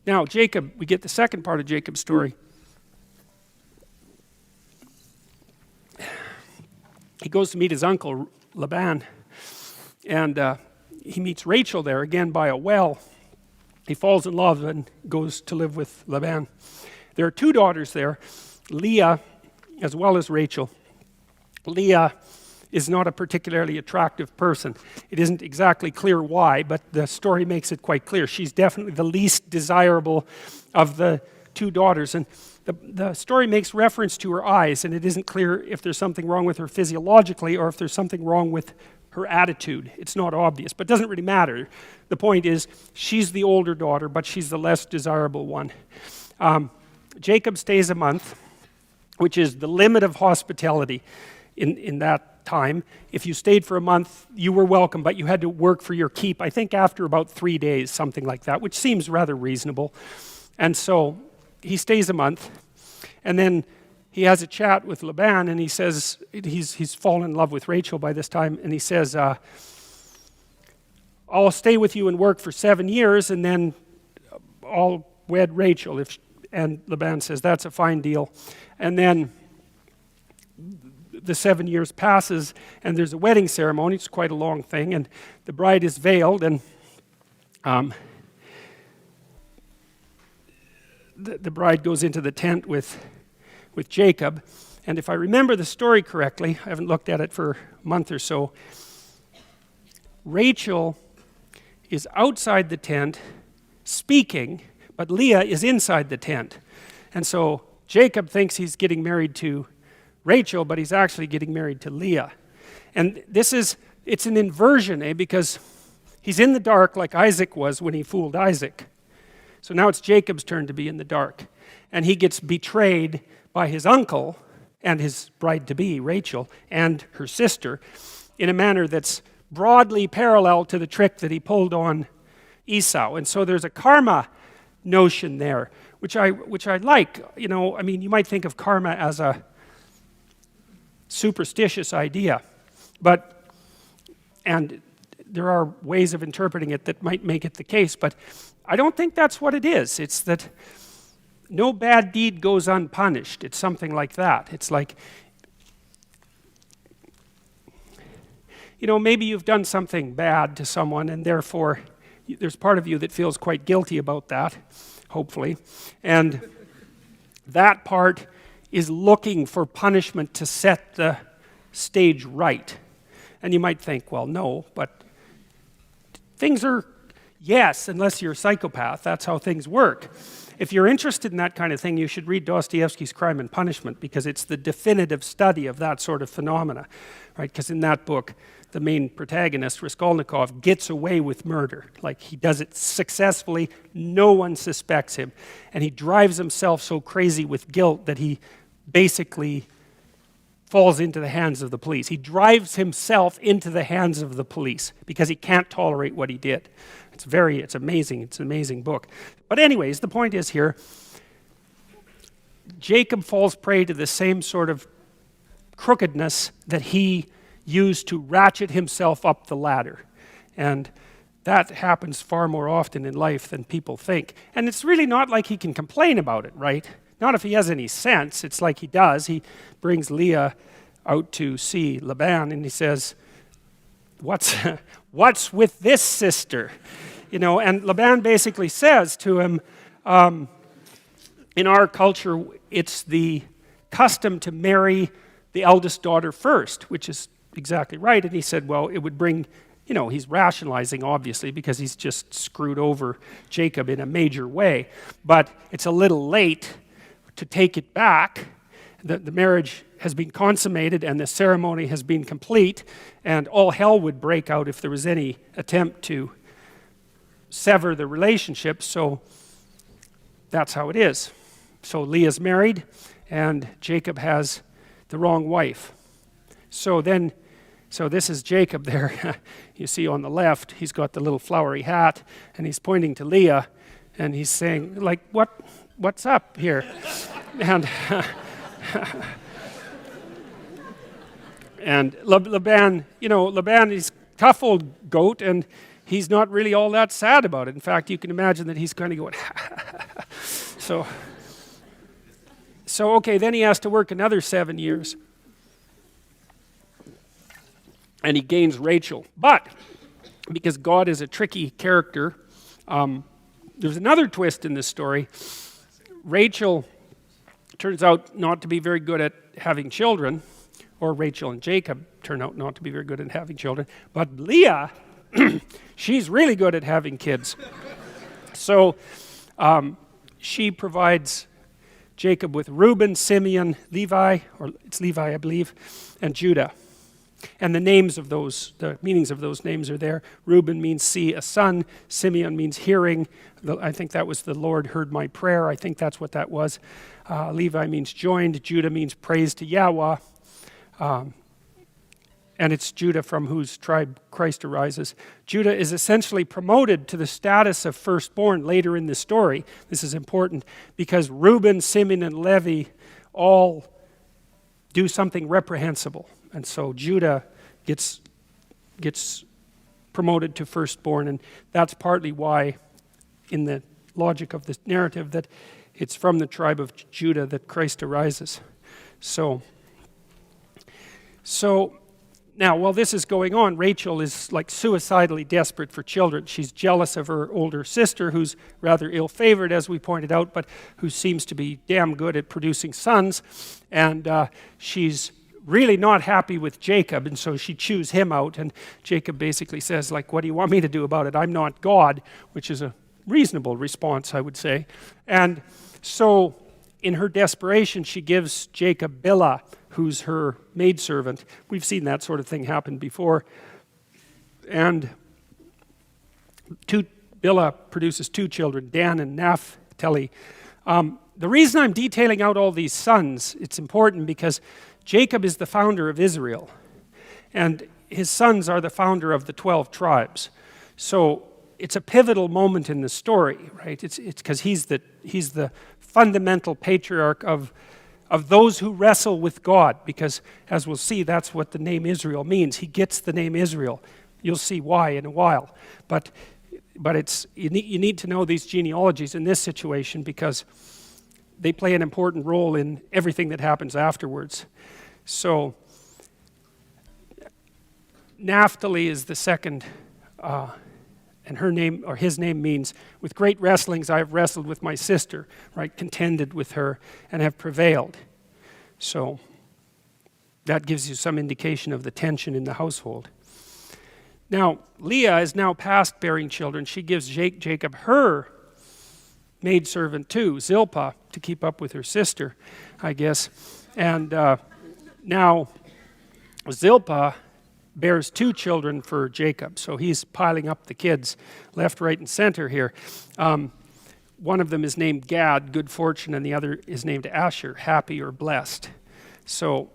Now, Jacob, we get the second part of Jacob's story. He goes to meet his uncle, Laban, and he meets Rachel there, again by a well. He falls in love and goes to live with Laban. There are two daughters there, Leah as well as Rachel. Leah is not a particularly attractive person. It isn't exactly clear why, but the story makes it quite clear. She's definitely the least desirable of the two daughters. And the story makes reference to her eyes, and it isn't clear if there's something wrong with her physiologically or if there's something wrong with her attitude. It's not obvious, but it doesn't really matter. The point is, she's the older daughter, but she's the less desirable one. Jacob stays a month, which is the limit of hospitality in that time. If you stayed for a month, you were welcome, but you had to work for your keep, I think after about 3 days, something like that, which seems rather reasonable. And so he stays a month, and then he has a chat with Laban, and he says, he's fallen in love with Rachel by this time, and he says, I'll stay with you and work for 7 years, and then I'll wed Rachel. And Laban says, that's a fine deal. And then the 7 years passes, and there's a wedding ceremony. It's quite a long thing, and the bride is veiled, and the bride goes into the tent with Jacob. And if I remember the story correctly, I haven't looked at it for a month or so, Rachel is outside the tent speaking, but Leah is inside the tent. And so Jacob thinks he's getting married to Rachel, but he's actually getting married to Leah. And it's an inversion, because he's in the dark like Isaac was when he fooled Isaac. So now it's Jacob's turn to be in the dark. And he gets betrayed by his uncle and his bride-to-be, Rachel, and her sister, in a manner that's broadly parallel to the trick that he pulled on Esau. And so there's a karma notion there, which I like. You might think of karma as a superstitious idea, and there are ways of interpreting it that might make it the case, but I don't think that's what it is. It's that no bad deed goes unpunished. It's something like that. It's like, maybe you've done something bad to someone, and therefore there's part of you that feels quite guilty about that, hopefully, and that part is looking for punishment to set the stage right. And you might think, well, no, but things are, yes, unless you're a psychopath, that's how things work. If you're interested in that kind of thing, you should read Dostoevsky's Crime and Punishment, because it's the definitive study of that sort of phenomena, right? Because in that book, the main protagonist, Raskolnikov, gets away with murder. Like, he does it successfully, no one suspects him, and he drives himself so crazy with guilt that he basically falls into the hands of the police. He drives himself into the hands of the police because he can't tolerate what he did. It's amazing. It's an amazing book. But anyways, the point is here, Jacob falls prey to the same sort of crookedness that he used to ratchet himself up the ladder. And that happens far more often in life than people think. And it's really not like he can complain about it, right? Not if he has any sense. It's like he does. He brings Leah out to see Laban, and he says, what's with this sister? And Laban basically says to him, in our culture, it's the custom to marry the eldest daughter first, which is exactly right. And he said, well, it would bring, he's rationalizing, obviously, because he's just screwed over Jacob in a major way. But it's a little late to take it back. The marriage has been consummated and the ceremony has been complete, and all hell would break out if there was any attempt to sever the relationship. So that's how it is. So Leah's married and Jacob has the wrong wife. So this is Jacob there. You see on the left, he's got the little flowery hat, and he's pointing to Leah, and he's saying, like, what's up here? And and Laban, he's a tough old goat, and he's not really all that sad about it. In fact, you can imagine that he's kind of going, So okay, then he has to work another 7 years. And he gains Rachel. But, because God is a tricky character, there's another twist in this story. Rachel turns out not to be very good at having children, or Rachel and Jacob turn out not to be very good at having children. But Leah, she's really good at having kids. So she provides Jacob with Reuben, Simeon, Levi, or it's Levi, I believe, and Judah. And the names of those, the meanings of those names are there. Reuben means see a son. Simeon means hearing. I think that was the Lord heard my prayer. I think that's what that was. Levi means joined. Judah means praise to Yahweh. And it's Judah from whose tribe Christ arises. Judah is essentially promoted to the status of firstborn later in the story. This is important because Reuben, Simeon, and Levi all do something reprehensible. And so Judah gets promoted to firstborn, and that's partly why, in the logic of this narrative, that it's from the tribe of Judah that Christ arises. So now, while this is going on, Rachel is like suicidally desperate for children. She's jealous of her older sister, who's rather ill-favored, as we pointed out, but who seems to be damn good at producing sons. And she's really not happy with Jacob, and so she chews him out. And Jacob basically says, like, what do you want me to do about it? I'm not God, which is a reasonable response, I would say. And so in her desperation, she gives Jacob Bilhah, who's her maidservant. We've seen that sort of thing happen before. And Bilhah produces 2 children, Dan and Naphtali. The reason I'm detailing out all these sons, it's important because Jacob is the founder of Israel, and his sons are the founder of the 12 tribes. So it's a pivotal moment in the story, right? It's because he's the fundamental patriarch of those who wrestle with God, because as we'll see, that's what the name Israel means. He gets the name Israel. You'll see why in a while. But it's you need to know these genealogies in this situation because they play an important role in everything that happens afterwards. So Naphtali is the second, and her name, or his name, means, with great wrestlings I have wrestled with my sister, right? Contended with her and have prevailed. So that gives you some indication of the tension in the household. Now, Leah is now past bearing children. She gives Jacob her maidservant too, Zilpah, to keep up with her sister, I guess. And now Zilpah bears 2 children for Jacob, so he's piling up the kids left, right, and center here. One of them is named Gad, good fortune, and the other is named Asher, happy or blessed. So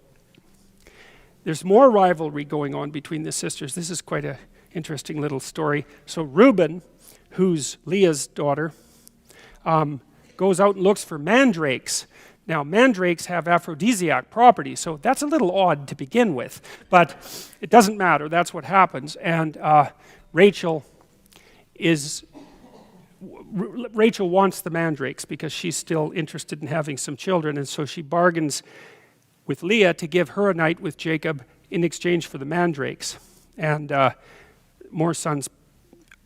there's more rivalry going on between the sisters. This is quite an interesting little story. So Reuben, who's Leah's daughter, goes out and looks for mandrakes. Now, mandrakes have aphrodisiac properties, so that's a little odd to begin with, but it doesn't matter. That's what happens. And Rachel wants the mandrakes because she's still interested in having some children, and so she bargains with Leah to give her a night with Jacob in exchange for the mandrakes. And more sons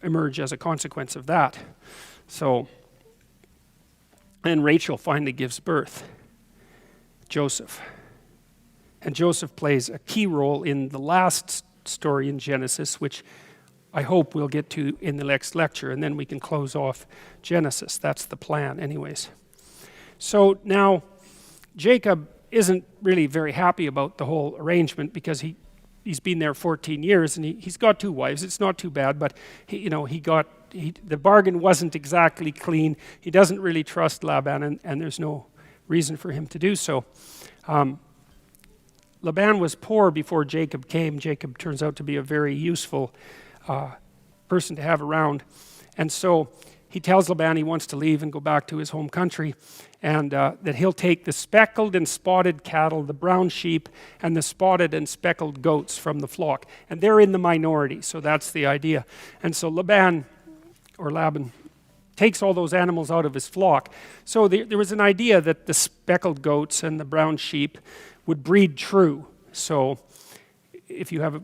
emerge as a consequence of that. So, and Rachel finally gives birth, Joseph. And Joseph plays a key role in the last story in Genesis, which I hope we'll get to in the next lecture, and then we can close off Genesis. That's the plan anyways. So now, Jacob isn't really very happy about the whole arrangement because he's been there 14 years and he's got 2 wives. It's not too bad, but the bargain wasn't exactly clean. He doesn't really trust Laban, and there's no reason for him to do so. Laban was poor before Jacob came. Jacob turns out to be a very useful person to have around. And so he tells Laban he wants to leave and go back to his home country, and that he'll take the speckled and spotted cattle, the brown sheep, and the spotted and speckled goats from the flock. And they're in the minority, so that's the idea. And so Laban takes all those animals out of his flock. So there was an idea that the speckled goats and the brown sheep would breed true. So if you have a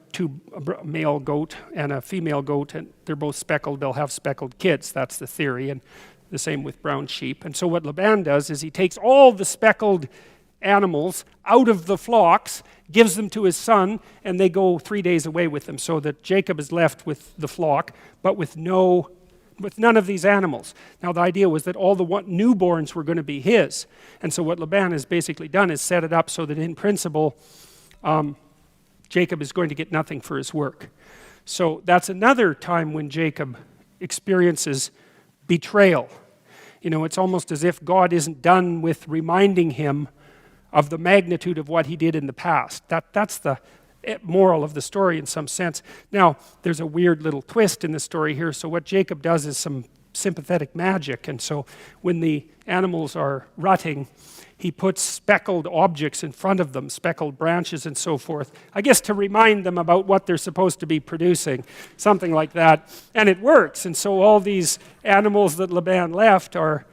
male goat and a female goat and they're both speckled, they'll have speckled kids. That's the theory, and the same with brown sheep. And so what Laban does is he takes all the speckled animals out of the flocks, gives them to his son, and they go 3 days away with them, so that Jacob is left with the flock, but with none of these animals. Now the idea was that all the newborns were going to be his. And so what Laban has basically done is set it up so that in principle, Jacob is going to get nothing for his work. So that's another time when Jacob experiences betrayal. You know, it's almost as if God isn't done with reminding him of the magnitude of what he did in the past. That's the moral of the story in some sense. Now, there's a weird little twist in the story here. So what Jacob does is some sympathetic magic. And so when the animals are rutting, he puts speckled objects in front of them, speckled branches and so forth, I guess to remind them about what they're supposed to be producing, something like that. And it works. And so all these animals that Laban left are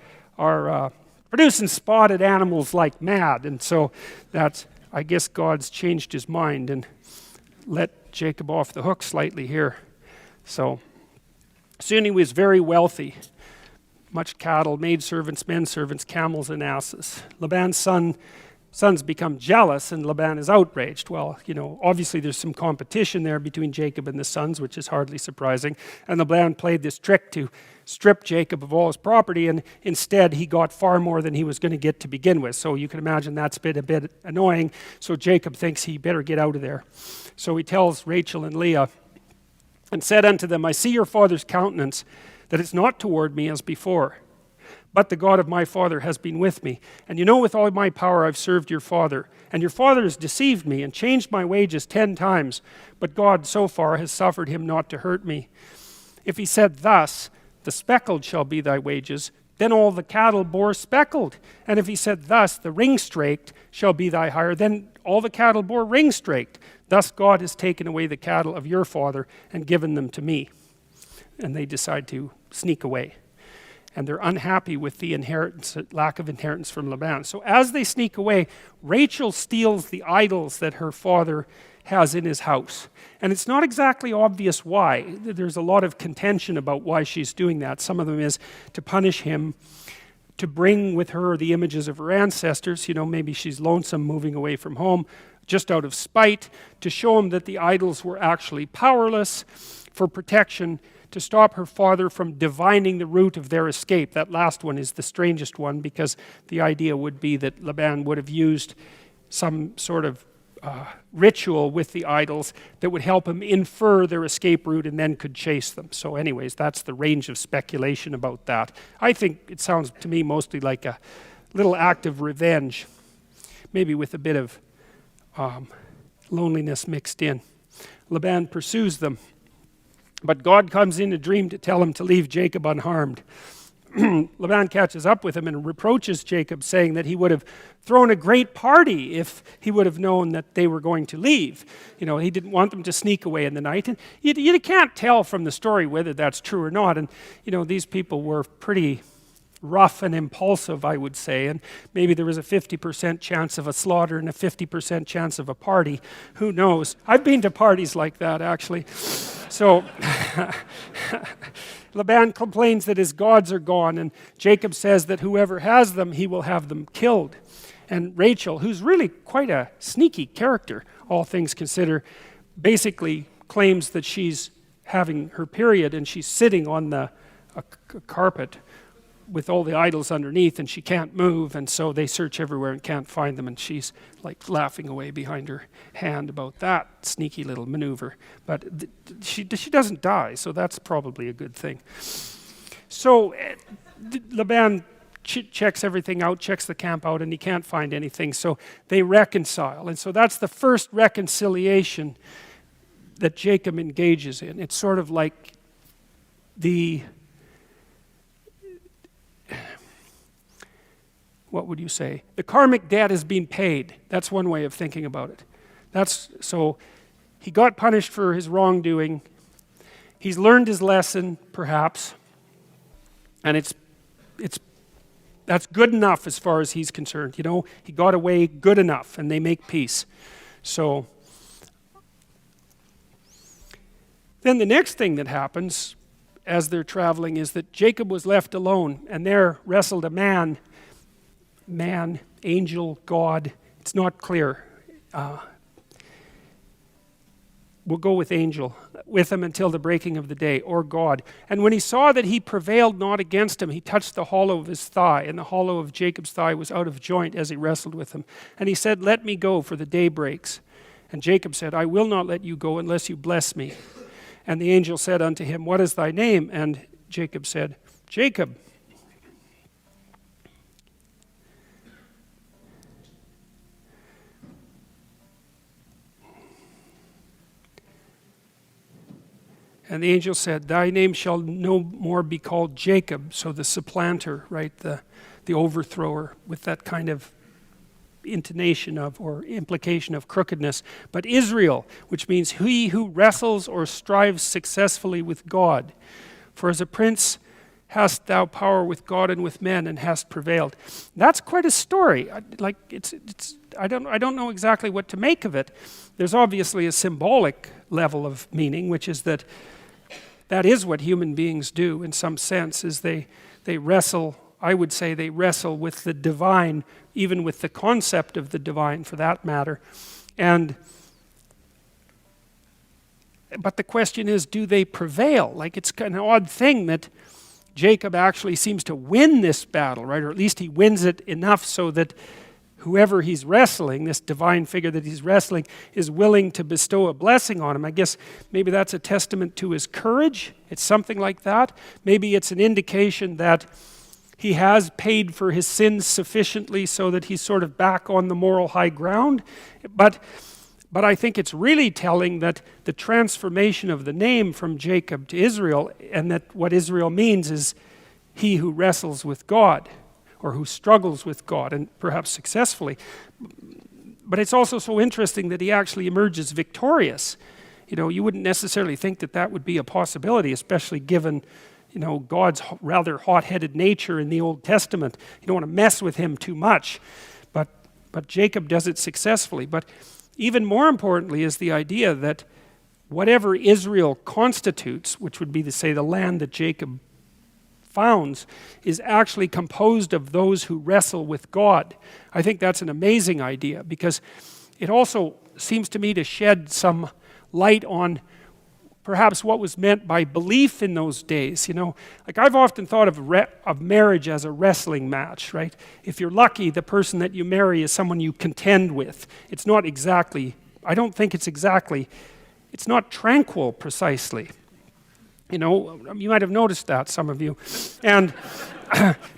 producing spotted animals like mad. And so that's, I guess God's changed his mind and let Jacob off the hook slightly here. So soon he was very wealthy. Much cattle, maidservants, men servants, camels, and asses. Laban's sons become jealous, and Laban is outraged. Well, you know, obviously there's some competition there between Jacob and the sons, which is hardly surprising. And Laban played this trick to strip Jacob of all his property, and instead he got far more than he was going to get to begin with. So you can imagine that's been a bit annoying. So Jacob thinks he better get out of there. So he tells Rachel and Leah, and said unto them, I see your father's countenance, that it's not toward me as before. But the God of my father has been with me. And you know, with all my power I've served your father. And your father has deceived me and changed my wages 10 times. But God so far has suffered him not to hurt me. If he said thus, the speckled shall be thy wages, then all the cattle bore speckled. And if he said thus, the ring-straked shall be thy hire, then all the cattle bore ring-straked. Thus God has taken away the cattle of your father and given them to me. And they decide to sneak away. And they're unhappy with the lack of inheritance from Laban. So as they sneak away, Rachel steals the idols that her father has in his house. And it's not exactly obvious why. There's a lot of contention about why she's doing that. Some of them is to punish him, to bring with her the images of her ancestors. You know, maybe she's lonesome moving away from home, just out of spite, to show him that the idols were actually powerless, for protection, to stop her father from divining the route of their escape. That last one is the strangest one, because the idea would be that Laban would have used some sort of ritual with the idols that would help him infer their escape route and then could chase them. So anyways, that's the range of speculation about that. I think it sounds to me mostly like a little act of revenge, maybe with a bit of loneliness mixed in. Laban pursues them, but God comes in a dream to tell him to leave Jacob unharmed. Laban catches up with him and reproaches Jacob, saying that he would have thrown a great party if he would have known that they were going to leave. You know, he didn't want them to sneak away in the night. And you can't tell from the story whether that's true or not. And, you know, these people were pretty rough and impulsive, I would say. And maybe there was a 50% chance of a slaughter and a 50% chance of a party. Who knows? I've been to parties like that, actually. So Laban complains that his gods are gone, and Jacob says that whoever has them, he will have them killed. And Rachel, who's really quite a sneaky character, all things considered, basically claims that she's having her period and she's sitting on a carpet with all the idols underneath, and she can't move, and so they search everywhere and can't find them, and she's like laughing away behind her hand about that sneaky little maneuver. But she doesn't die, so that's probably a good thing. So Laban checks everything out, checks the camp out, and he can't find anything, so they reconcile. And so that's the first reconciliation that Jacob engages in. It's sort of like what would you say? The karmic debt has been paid. That's one way of thinking about it. So he got punished for his wrongdoing. He's learned his lesson, perhaps. And that's good enough as far as he's concerned. You know, he got away good enough, and they make peace. So then the next thing that happens as they're traveling is that Jacob was left alone, and there wrestled a man, angel, God. It's not clear. We'll go with angel, with him until the breaking of the day, or God. And when he saw that he prevailed not against him, he touched the hollow of his thigh, and the hollow of Jacob's thigh was out of joint as he wrestled with him. And he said, "Let me go, for the day breaks." And Jacob said, "I will not let you go unless you bless me." And the angel said unto him, "What is thy name?" And Jacob said, "Jacob." And the angel said, "Thy name shall no more be called Jacob." So the supplanter, right, the overthrower, with that kind of intonation of, or implication of, crookedness. "But Israel," which means he who wrestles or strives successfully with God. "For as a prince hast thou power with God and with men, and hast prevailed." That's quite a story. I don't know exactly what to make of it. There's obviously a symbolic level of meaning, which is that is what human beings do in some sense, is they wrestle. I would say they wrestle with the divine, even with the concept of the divine for that matter. But the question is, do they prevail? Like, it's an odd thing that Jacob actually seems to win this battle, right? Or at least he wins it enough so that whoever he's wrestling, this divine figure that he's wrestling, is willing to bestow a blessing on him. I guess maybe that's a testament to his courage. It's something like that. Maybe it's an indication that he has paid for his sins sufficiently so that he's sort of back on the moral high ground. But I think it's really telling that the transformation of the name from Jacob to Israel, and that what Israel means is he who wrestles with God, or who struggles with God, and perhaps successfully. But it's also so interesting that he actually emerges victorious. You know, you wouldn't necessarily think that that would be a possibility, especially given, you know, God's rather hot-headed nature in the Old Testament. You don't want to mess with him too much. But Jacob does it successfully. But even more importantly is the idea that whatever Israel constitutes, which would be to say the land that Jacob founds, is actually composed of those who wrestle with God. I think that's an amazing idea, because it also seems to me to shed some light on perhaps what was meant by belief in those days. You know, like, I've often thought of marriage as a wrestling match, right? If you're lucky, the person that you marry is someone you contend with. It's not exactly, I don't think it's not tranquil precisely. You know, you might have noticed that, some of you. And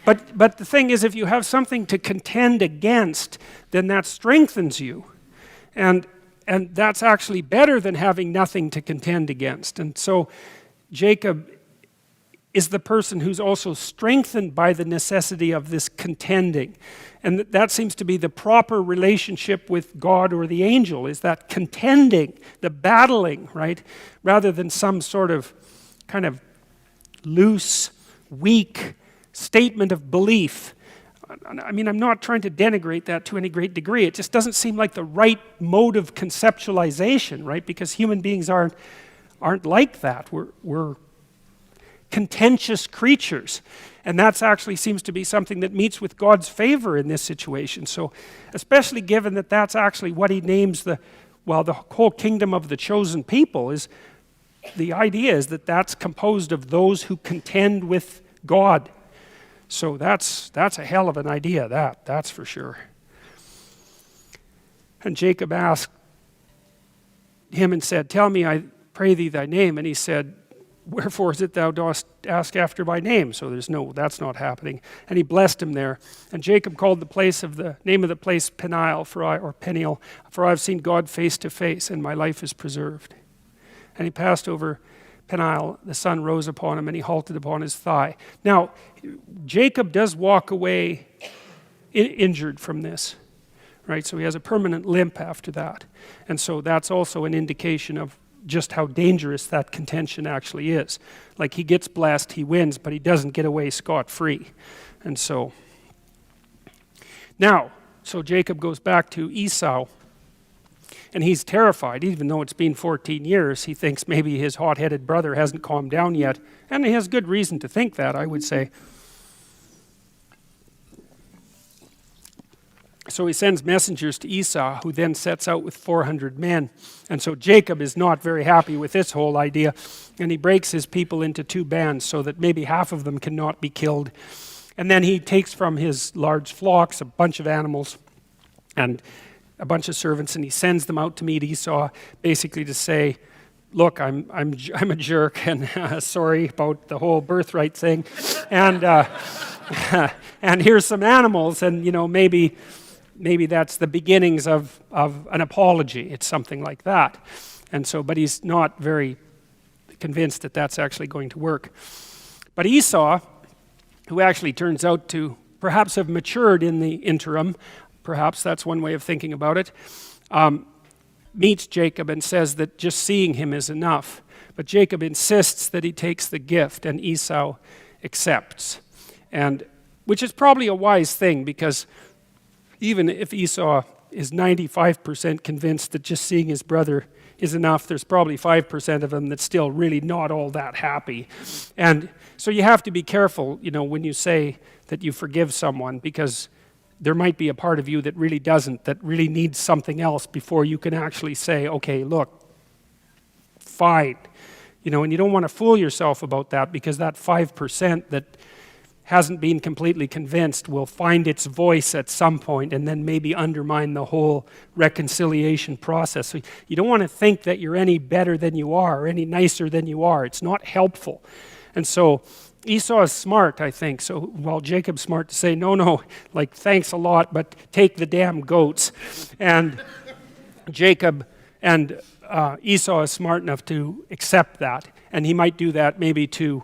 but the thing is, if you have something to contend against, then that strengthens you. And that's actually better than having nothing to contend against. And so Jacob is the person who's also strengthened by the necessity of this contending. And that seems to be the proper relationship with God or the angel, is that contending, the battling, right? Rather than some sort of kind of loose, weak statement of belief. I mean, I'm not trying to denigrate that to any great degree. It just doesn't seem like the right mode of conceptualization, right? Because human beings aren't like that. We're contentious creatures. And that actually seems to be something that meets with God's favor in this situation. So, especially given that that's actually what he names the whole kingdom of the chosen people, is the idea is that that's composed of those who contend with God. So that's a hell of an idea, that's for sure. And Jacob asked him and said, "Tell me, I pray thee, thy name." And he said, "Wherefore is it thou dost ask after my name?" So that's not happening. And he blessed him there. And Jacob called the name of the place Peniel, Peniel, for I have seen God face to face, and my life is preserved. And he passed over Peniel, the sun rose upon him, and he halted upon his thigh. Now, Jacob does walk away injured from this, right? So he has a permanent limp after that. And so that's also an indication of just how dangerous that contention actually is. Like, he gets blessed, he wins, but he doesn't get away scot-free. And so, now, so Jacob goes back to Esau, and he's terrified. Even though it's been 14 years, he thinks maybe his hot-headed brother hasn't calmed down yet, and he has good reason to think that, I would say. So he sends messengers to Esau, who then sets out with 400 men. And so Jacob is not very happy with this whole idea, and he breaks his people into 2 bands so that maybe half of them cannot be killed. And then he takes from his large flocks a bunch of animals and a bunch of servants, and he sends them out to meet Esau, basically to say, look, I'm a jerk, and sorry about the whole birthright thing, and and here's some animals, and maybe that's the beginnings of an apology. It's something like that. And so, but he's not very convinced that that's actually going to work. But Esau, who actually turns out to perhaps have matured in the interim, perhaps that's one way of thinking about it, meets Jacob and says that just seeing him is enough. But Jacob insists that he takes the gift, and Esau accepts. And which is probably a wise thing, because even if Esau is 95% convinced that just seeing his brother is enough, there's probably 5% of him that's still really not all that happy. And so you have to be careful, when you say that you forgive someone, because there might be a part of you that really doesn't, that really needs something else before you can actually say, okay, look, fine. And you don't want to fool yourself about that, because that 5% that hasn't been completely convinced will find its voice at some point and then maybe undermine the whole reconciliation process. So you don't want to think that you're any better than you are or any nicer than you are. It's not helpful. And so Esau is smart, I think. So while Jacob's smart to say, no, like, thanks a lot, but take the damn goats. And Jacob and Esau is smart enough to accept that. And he might do that maybe to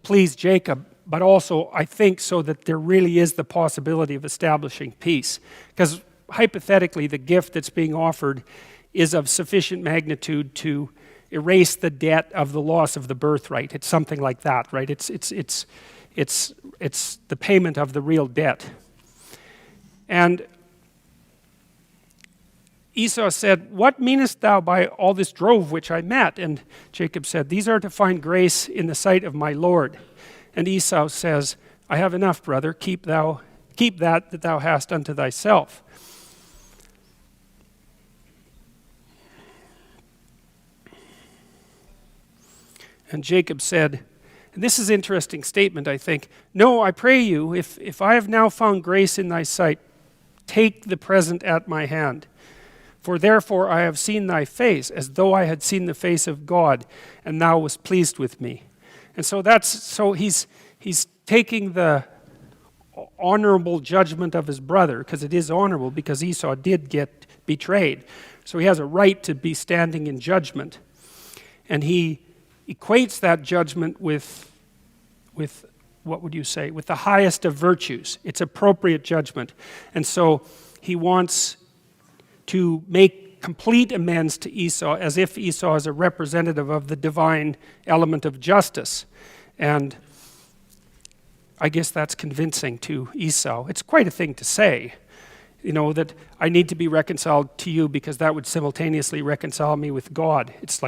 please Jacob, but also, I think, so that there really is the possibility of establishing peace. Because hypothetically, the gift that's being offered is of sufficient magnitude to erase the debt of the loss of the birthright. It's something like that, right? It's the payment of the real debt. And Esau said, what meanest thou by all this drove which I met? And Jacob said, these are to find grace in the sight of my Lord. And Esau says, I have enough, brother. Keep that thou hast unto thyself. And Jacob said, and this is an interesting statement, I think, no, I pray you, if I have now found grace in thy sight, take the present at my hand. For therefore I have seen thy face, as though I had seen the face of God, and thou wast pleased with me. And so he's taking the honorable judgment of his brother, because it is honorable, because Esau did get betrayed. So he has a right to be standing in judgment. And he equates that judgment with what would you say, with the highest of virtues. It's appropriate judgment. And so he wants to make complete amends to Esau, as if Esau is a representative of the divine element of justice. And I guess that's convincing to Esau. It's quite a thing to say, that I need to be reconciled to you because that would simultaneously reconcile me with God. It's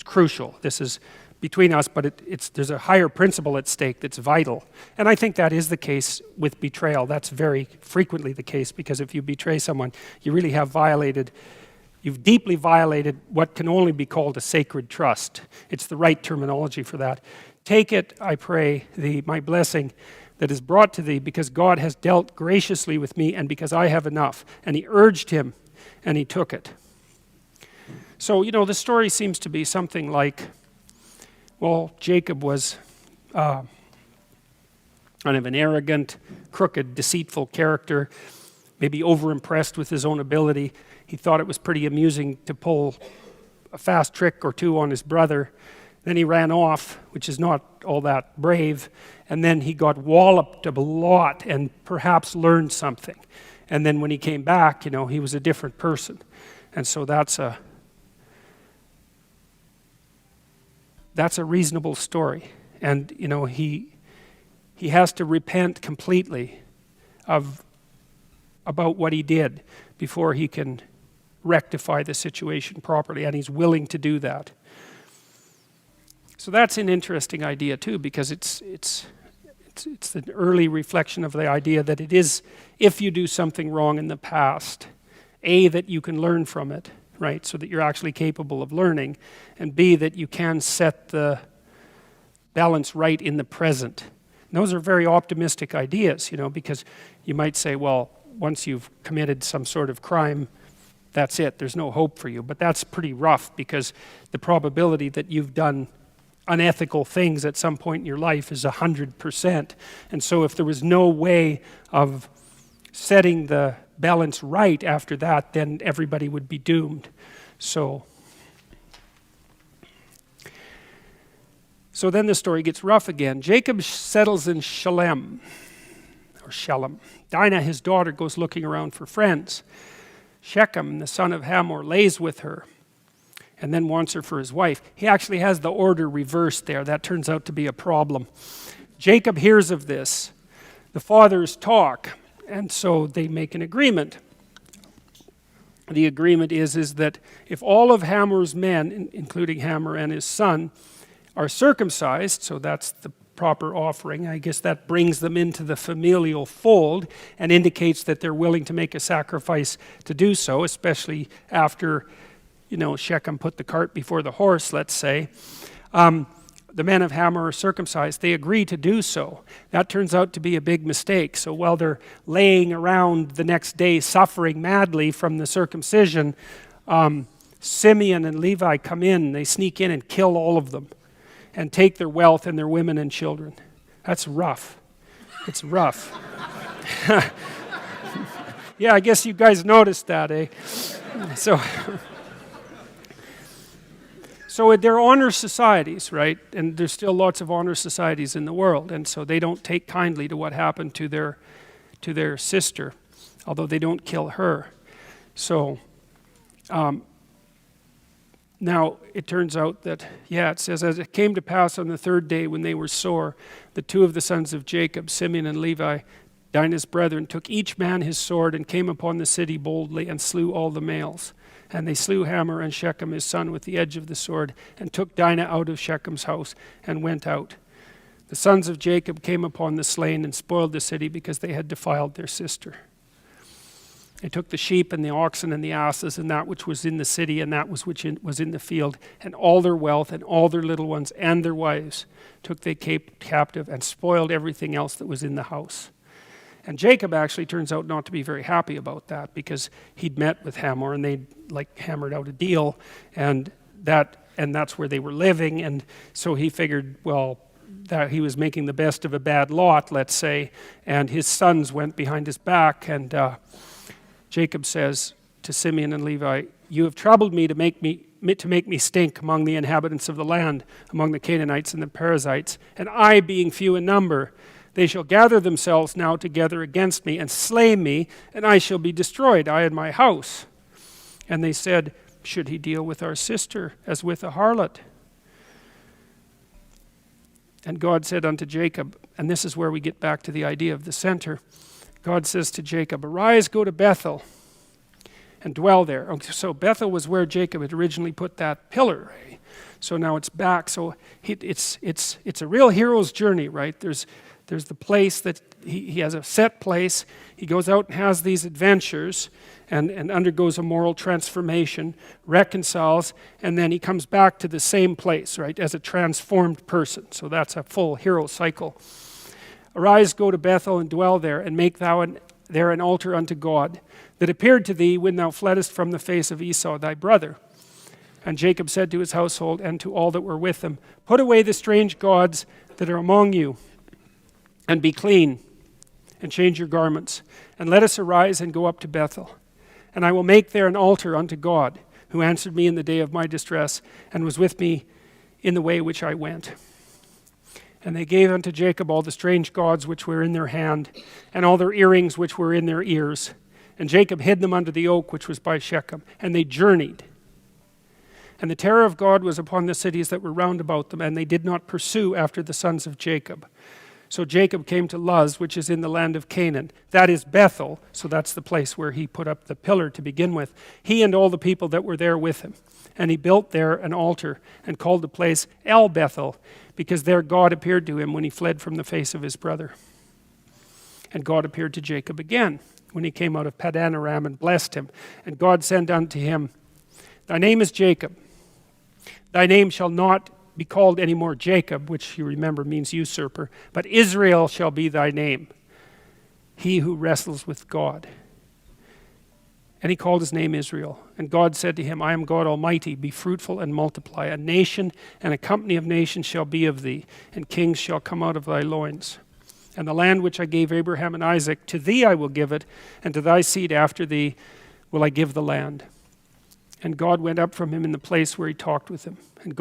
crucial. This is between us, but there's a higher principle at stake that's vital. And I think that is the case with betrayal. That's very frequently the case, because if you betray someone, you really have you've deeply violated what can only be called a sacred trust. It's the right terminology for that. Take it, I pray, my blessing that is brought to thee, because God has dealt graciously with me, and because I have enough. And he urged him, and he took it. So, the story seems to be something like, well, Jacob was kind of an arrogant, crooked, deceitful character, maybe overimpressed with his own ability. He thought it was pretty amusing to pull a fast trick or two on his brother. Then he ran off, which is not all that brave, and then he got walloped a lot and perhaps learned something. And then when he came back, he was a different person. And so that's a reasonable story. And he has to repent completely about what he did before he can rectify the situation properly, and he's willing to do that. So that's an interesting idea too, because it's an early reflection of the idea that it is, if you do something wrong in the past, A, that you can learn from it, right, so that you're actually capable of learning, and B, that you can set the balance right in the present. And those are very optimistic ideas, because you might say, well, once you've committed some sort of crime, that's it, there's no hope for you. But that's pretty rough, because the probability that you've done unethical things at some point in your life is 100%. And so if there was no way of setting the balance right after that, then everybody would be doomed. So then the story gets rough again. Jacob settles in Shalem. Dinah, his daughter, goes looking around for friends. Shechem, the son of Hamor, lays with her and then wants her for his wife. He actually has the order reversed there. That turns out to be a problem. Jacob hears of this. The fathers talk, and so they make an agreement. The agreement is that if all of Hamor's men, including Hamor and his son, are circumcised, so that's the proper offering, I guess that brings them into the familial fold and indicates that they're willing to make a sacrifice to do so, especially after, Shechem put the cart before the horse, let's say. The men of Hamor are circumcised. They agree to do so. That turns out to be a big mistake. So while they're laying around the next day suffering madly from the circumcision, Simeon and Levi come in, they sneak in and kill all of them and take their wealth and their women and children. That's rough. It's rough. Yeah, I guess you guys noticed that, eh? So they're honor societies, right? And there's still lots of honor societies in the world, and so they don't take kindly to what happened to their sister, although they don't kill her. So now it turns out that, it says, as it came to pass on the third day when they were sore, the two of the sons of Jacob, Simeon and Levi, Dinah's brethren, took each man his sword and came upon the city boldly and slew all the males. And they slew Hamor and Shechem his son with the edge of the sword and took Dinah out of Shechem's house and went out. The sons of Jacob came upon the slain and spoiled the city because they had defiled their sister. They took the sheep and the oxen and the asses and that which was in the city and that which was in the field, and all their wealth and all their little ones and their wives took they captive and spoiled everything else that was in the house. And Jacob actually turns out not to be very happy about that, because he'd met with Hamor and they'd hammered out a deal, and that's where they were living, and so he figured, well, that he was making the best of a bad lot, let's say, and his sons went behind his back, and Jacob says to Simeon and Levi, "You have troubled me to make me stink among the inhabitants of the land, among the Canaanites and the Perizzites, and I being few in number. They shall gather themselves now together against me and slay me, and I shall be destroyed, I and my house." And they said, "Should he deal with our sister as with a harlot?" And God said unto Jacob, and this is where we get back to the idea of the center. God says to Jacob, "Arise, go to Bethel and dwell there." Okay, so Bethel was where Jacob had originally put that pillar, right? So now it's back. So it's a real hero's journey, right? There's the place that he has a set place. He goes out and has these adventures and undergoes a moral transformation, reconciles, and then he comes back to the same place, right, as a transformed person. So that's a full hero cycle. "Arise, go to Bethel and dwell there, and make thou there an altar unto God, that appeared to thee when thou fleddest from the face of Esau thy brother." And Jacob said to his household and to all that were with him, "Put away the strange gods that are among you, and be clean, and change your garments, and let us arise and go up to Bethel. And I will make there an altar unto God, who answered me in the day of my distress, and was with me in the way which I went." And they gave unto Jacob all the strange gods which were in their hand, and all their earrings which were in their ears. And Jacob hid them under the oak which was by Shechem. And they journeyed. And the terror of God was upon the cities that were round about them, and they did not pursue after the sons of Jacob. So Jacob came to Luz, which is in the land of Canaan. That is Bethel, so that's the place where he put up the pillar to begin with. He and all the people that were there with him. And he built there an altar and called the place El Bethel, because there God appeared to him when he fled from the face of his brother. And God appeared to Jacob again when he came out of Paddan Aram and blessed him. And God said unto him, Thy name is Jacob. Thy name shall not be called any more Jacob, which you remember means usurper, but Israel shall be thy name, he who wrestles with God. And he called his name Israel. And God said to him, I am God Almighty, be fruitful and multiply. A nation and a company of nations shall be of thee, and kings shall come out of thy loins. And the land which I gave Abraham and Isaac, to thee I will give it, and to thy seed after thee will I give the land. And God went up from him in the place where he talked with him. And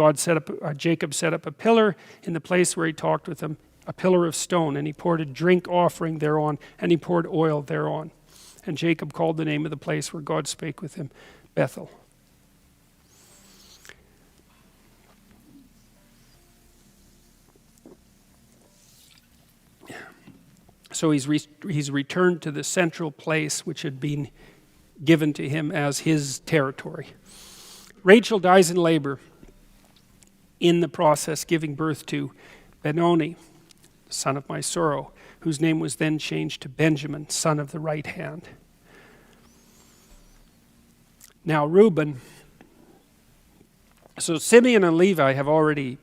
Jacob set up a pillar in the place where he talked with him, a pillar of stone, and he poured a drink offering thereon, and he poured oil thereon. And Jacob called the name of the place where God spake with him, Bethel. So he's returned to the central place which had been given to him as his territory. Rachel dies in labor, in the process giving birth to Benoni, son of my sorrow, whose name was then changed to Benjamin, son of the right hand. Now Reuben, so Simeon and Levi have already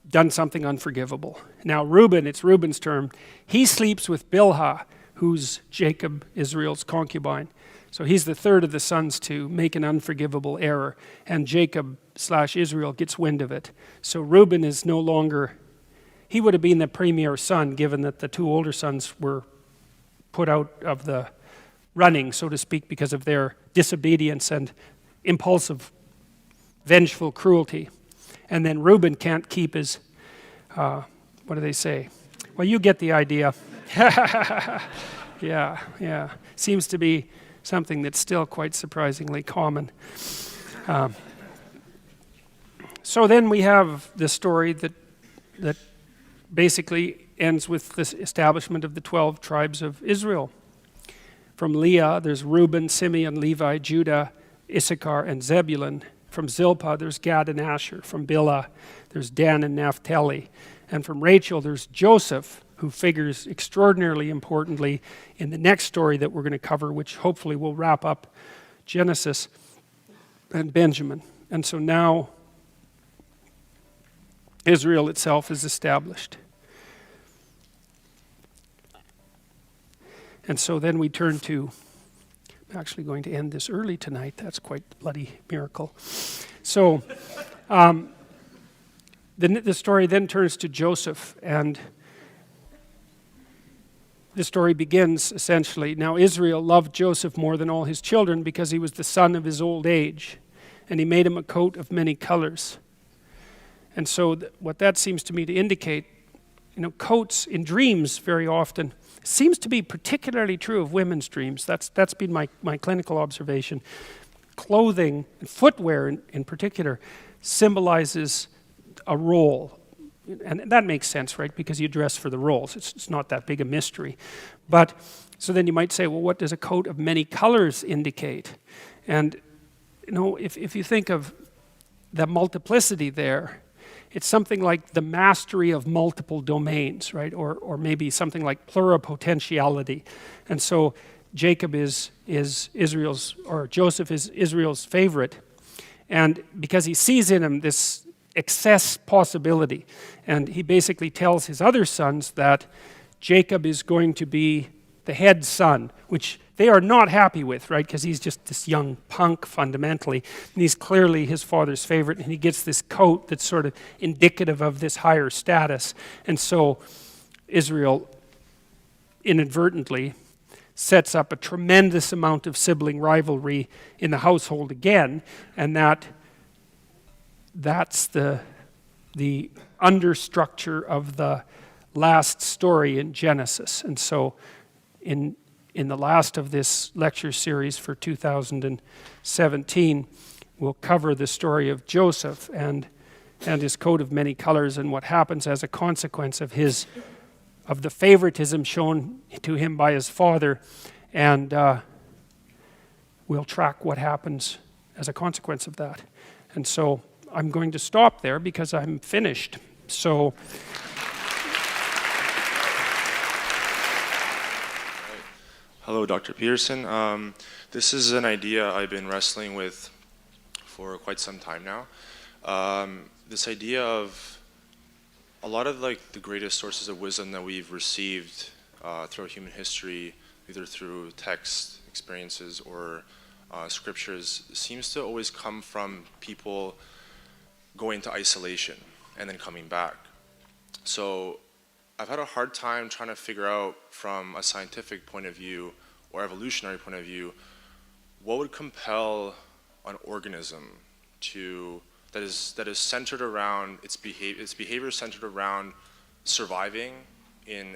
done something unforgivable. Now Reuben, it's Reuben's term, he sleeps with Bilhah, who's Jacob, Israel's concubine. So he's the third of the sons to make an unforgivable error, and Jacob/Israel gets wind of it. So Reuben is no longer, he would have been the premier son, given that the two older sons were put out of the running, so to speak, because of their disobedience and impulsive, vengeful cruelty. And then Reuben can't keep his, what do they say? Well, you get the idea. Yeah. Seems to be something that's still quite surprisingly common. So then we have the story that basically ends with the establishment of the 12 tribes of Israel. From Leah, there's Reuben, Simeon, Levi, Judah, Issachar, and Zebulun. From Zilpah, there's Gad and Asher. From Bilhah, there's Dan and Naphtali. And from Rachel, there's Joseph, who figures extraordinarily importantly in the next story that we're going to cover, which hopefully will wrap up Genesis, and Benjamin. And so now Israel itself is established. And so then we turn to, I'm actually going to end this early tonight. That's quite a bloody miracle. So the story then turns to Joseph, and the story begins essentially. Now Israel loved Joseph more than all his children because he was the son of his old age, and he made him a coat of many colors. And so what that seems to me to indicate, coats in dreams very often seems to be particularly true of women's dreams. That's been my clinical observation. Clothing, and footwear in particular, symbolizes a role. And that makes sense, right? Because you dress for the roles. It's not that big a mystery. But, so then you might say, well, what does a coat of many colors indicate? And, if you think of the multiplicity there, it's something like the mastery of multiple domains, right? Or maybe something like pluripotentiality. And so Joseph is Israel's favorite. And because he sees in him this excess possibility. And he basically tells his other sons that Jacob is going to be the head son, which they are not happy with, right? Because he's just this young punk fundamentally. And he's clearly his father's favorite, and he gets this coat that's sort of indicative of this higher status. And so Israel inadvertently sets up a tremendous amount of sibling rivalry in the household again, and that's the understructure of the last story in Genesis. And so in in the last of this lecture series for 2017, we'll cover the story of Joseph and his coat of many colors and what happens as a consequence of the favoritism shown to him by his father, and we'll track what happens as a consequence of that. And so I'm going to stop there because I'm finished. So hello, Dr. Peterson. This is an idea I've been wrestling with for quite some time now. This idea of a lot of the greatest sources of wisdom that we've received throughout human history, either through text, experiences, or scriptures, seems to always come from people going to isolation and then coming back. So I've had a hard time trying to figure out from a scientific point of view or evolutionary point of view, what would compel an organism that is centered around its behavior is centered around surviving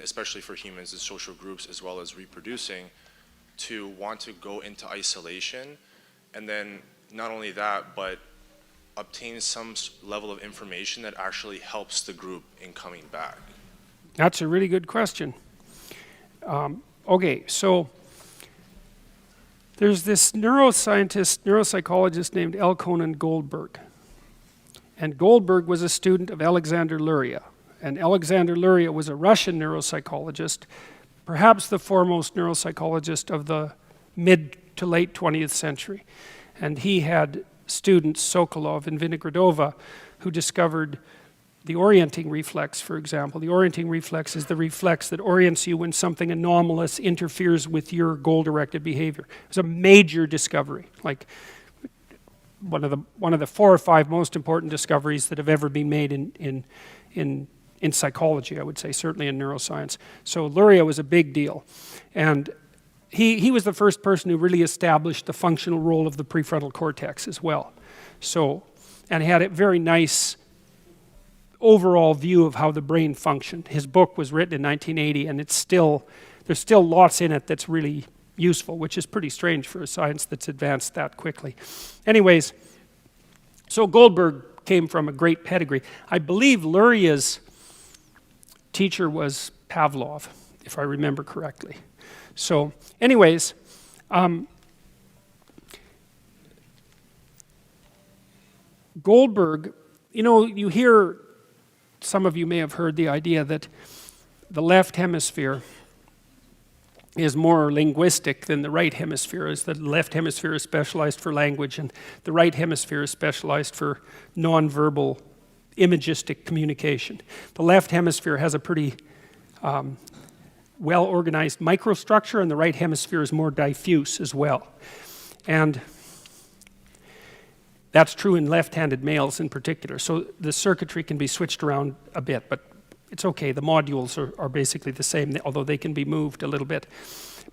especially for humans in social groups as well as reproducing, to want to go into isolation, and then not only that, but obtain some level of information that actually helps the group in coming back? That's a really good question. Okay, so there's this neuropsychologist named L. Conan Goldberg. And Goldberg was a student of Alexander Luria. And Alexander Luria was a Russian neuropsychologist, perhaps the foremost neuropsychologist of the mid to late 20th century. And he had students, Sokolov and Vinogradova, who discovered the orienting reflex, for example. The orienting reflex is the reflex that orients you when something anomalous interferes with your goal-directed behavior. It was a major discovery, like one of the 4 or 5 most important discoveries that have ever been made in psychology, I would say, certainly in neuroscience. So Luria was a big deal. And he was the first person who really established the functional role of the prefrontal cortex as well. So, and he had a very nice overall view of how the brain functioned. His book was written in 1980, and there's still lots in it that's really useful, which is pretty strange for a science that's advanced that quickly. Anyways, so Goldberg came from a great pedigree. I believe Luria's teacher was Pavlov, if I remember correctly. So, anyways, Goldberg, you hear, some of you may have heard the idea that the left hemisphere is more linguistic than the right hemisphere is. The left hemisphere is specialized for language, and the right hemisphere is specialized for nonverbal imagistic communication. The left hemisphere has a pretty well-organized microstructure, and the right hemisphere is more diffuse as well. And that's true in left-handed males in particular. So the circuitry can be switched around a bit, but it's okay. The modules are basically the same, although they can be moved a little bit.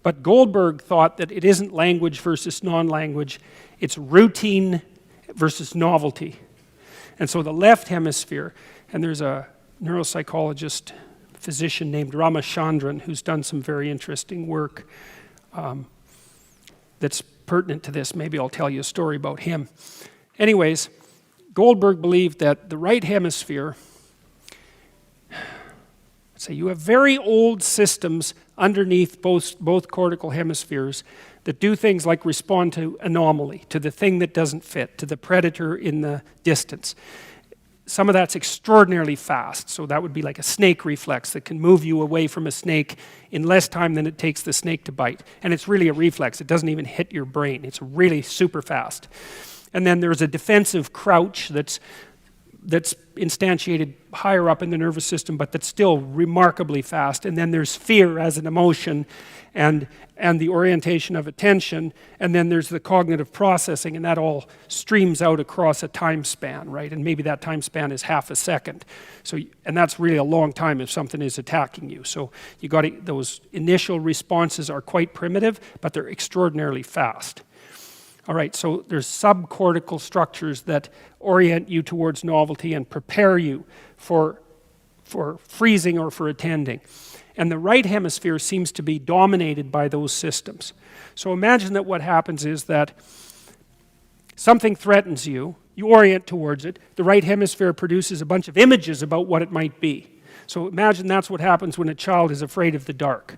But Goldberg thought that it isn't language versus non-language, it's routine versus novelty. And so the left hemisphere, and there's a neuropsychologist, physician named Ramachandran, who's done some very interesting work that's pertinent to this. Maybe I'll tell you a story about him. Anyways, Goldberg believed that the right hemisphere, so you have very old systems underneath both cortical hemispheres that do things like respond to anomaly, to the thing that doesn't fit, to the predator in the distance. Some of that's extraordinarily fast, so that would be like a snake reflex that can move you away from a snake in less time than it takes the snake to bite. And it's really a reflex, it doesn't even hit your brain, it's really super fast. And then there's a defensive crouch that's instantiated higher up in the nervous system, but that's still remarkably fast. And then there's fear as an emotion, and the orientation of attention, and then there's the cognitive processing, and that all streams out across a time span, right? And maybe that time span is half a second. So, and that's really a long time if something is attacking you. So you got those initial responses are quite primitive, but they're extraordinarily fast. All right, so there's subcortical structures that orient you towards novelty and prepare you for for freezing or for attending. And the right hemisphere seems to be dominated by those systems. So imagine that what happens is that something threatens you, you orient towards it, the right hemisphere produces a bunch of images about what it might be. So imagine that's what happens when a child is afraid of the dark.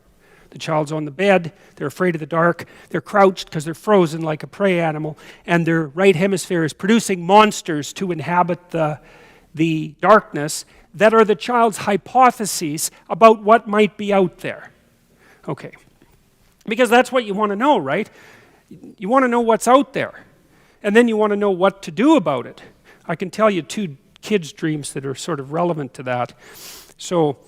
The child's on the bed, they're afraid of the dark, they're crouched because they're frozen like a prey animal, and their right hemisphere is producing monsters to inhabit the darkness that are the child's hypotheses about what might be out there. Okay. Because that's what you want to know, right? You want to know what's out there. And then you want to know what to do about it. I can tell you 2 kids' dreams that are sort of relevant to that. So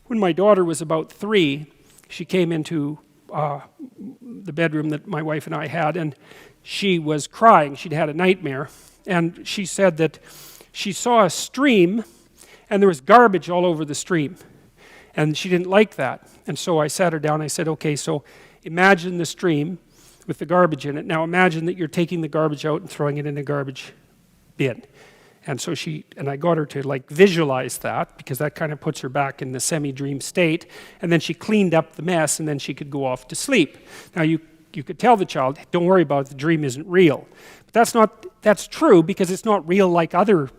when my daughter was about 3, she came into the bedroom that my wife and I had, and she was crying. She'd had a nightmare. And she said that she saw a stream, and there was garbage all over the stream. And she didn't like that. And so I sat her down, and I said, okay, so imagine the stream with the garbage in it. Now imagine that you're taking the garbage out and throwing it in a garbage bin. And so I got her to like visualize that, because that kind of puts her back in the semi-dream state. And then she cleaned up the mess, and then she could go off to sleep. Now you could tell the child, don't worry about it, the dream isn't real. But that's true, because it's not real like other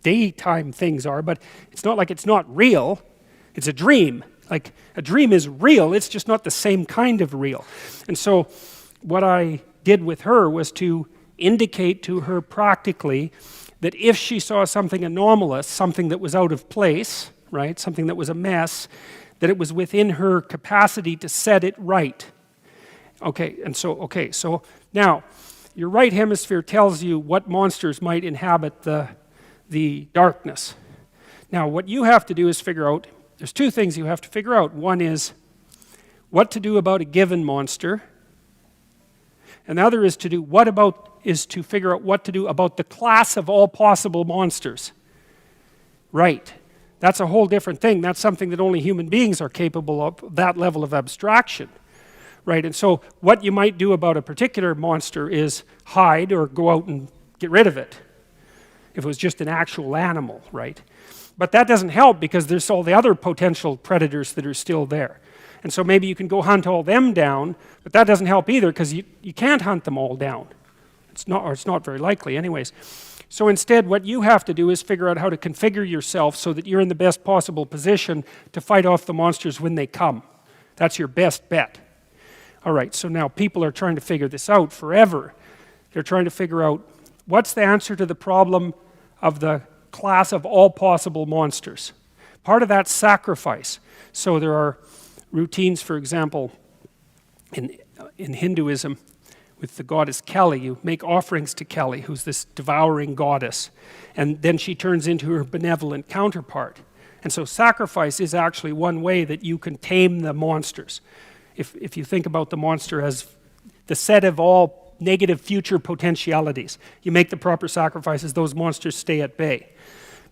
daytime things are, but it's not like it's not real. It's a dream. Like a dream is real, it's just not the same kind of real. And so what I did with her was to indicate to her practically that if she saw something anomalous, something that was out of place, right, something that was a mess, that it was within her capacity to set it right. Okay, so now your right hemisphere tells you what monsters might inhabit the darkness. Now what you have to do is figure out, there's 2 things you have to figure out. One is what to do about a given monster. And the other is to figure out what to do about the class of all possible monsters. Right. That's a whole different thing. That's something that only human beings are capable of, that level of abstraction. Right. And so what you might do about a particular monster is hide or go out and get rid of it. If it was just an actual animal, right? But that doesn't help, because there's all the other potential predators that are still there. And so maybe you can go hunt all them down, but that doesn't help either, because you can't hunt them all down. It's not very likely anyways. So instead, what you have to do is figure out how to configure yourself so that you're in the best possible position to fight off the monsters when they come. That's your best bet. All right, so now people are trying to figure this out forever. They're trying to figure out what's the answer to the problem of the class of all possible monsters. Part of that's sacrifice. So there are routines, for example, in Hinduism, with the goddess Kali. You make offerings to Kali, who's this devouring goddess, and then she turns into her benevolent counterpart. And so sacrifice is actually one way that you can tame the monsters. If you think about the monster as the set of all negative future potentialities, you make the proper sacrifices, those monsters stay at bay.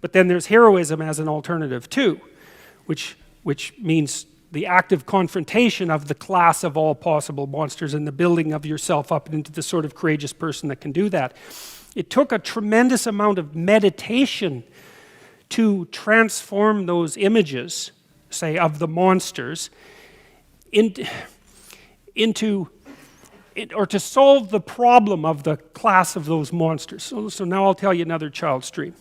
But then there's heroism as an alternative too, which means the active confrontation of the class of all possible monsters and the building of yourself up into the sort of courageous person that can do that. It took a tremendous amount of meditation to transform those images, say, of the monsters or to solve the problem of the class of those monsters. So now I'll tell you another child's dream.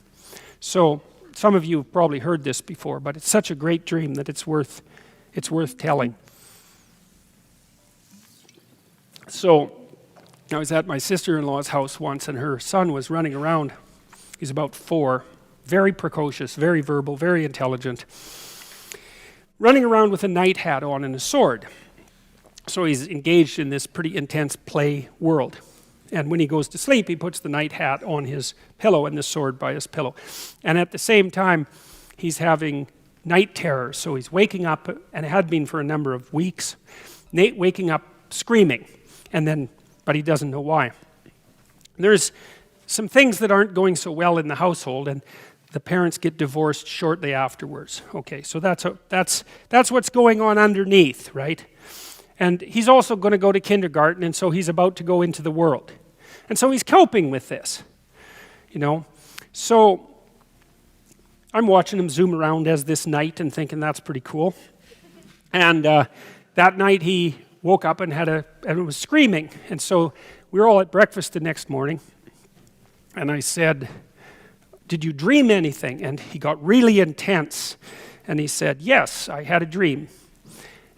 So some of you have probably heard this before, but it's such a great dream that it's worth telling. So I was at my sister-in-law's house once, and her son was running around. He's about 4, very precocious, very verbal, very intelligent, running around with a night hat on and a sword. So he's engaged in this pretty intense play world. And when he goes to sleep, he puts the night hat on his pillow and the sword by his pillow. And at the same time, he's having night terrors. So he's waking up, and it had been for a number of weeks, waking up screaming, but he doesn't know why. There's some things that aren't going so well in the household, and the parents get divorced shortly afterwards. Okay, so that's what's going on underneath, right? And he's also going to go to kindergarten, and so he's about to go into the world. And so he's coping with this, you know. So I'm watching him zoom around as this knight and thinking that's pretty cool. And that night he woke up and was screaming. And so we were all at breakfast the next morning. And I said, "Did you dream anything?" And he got really intense. And he said, "Yes, I had a dream."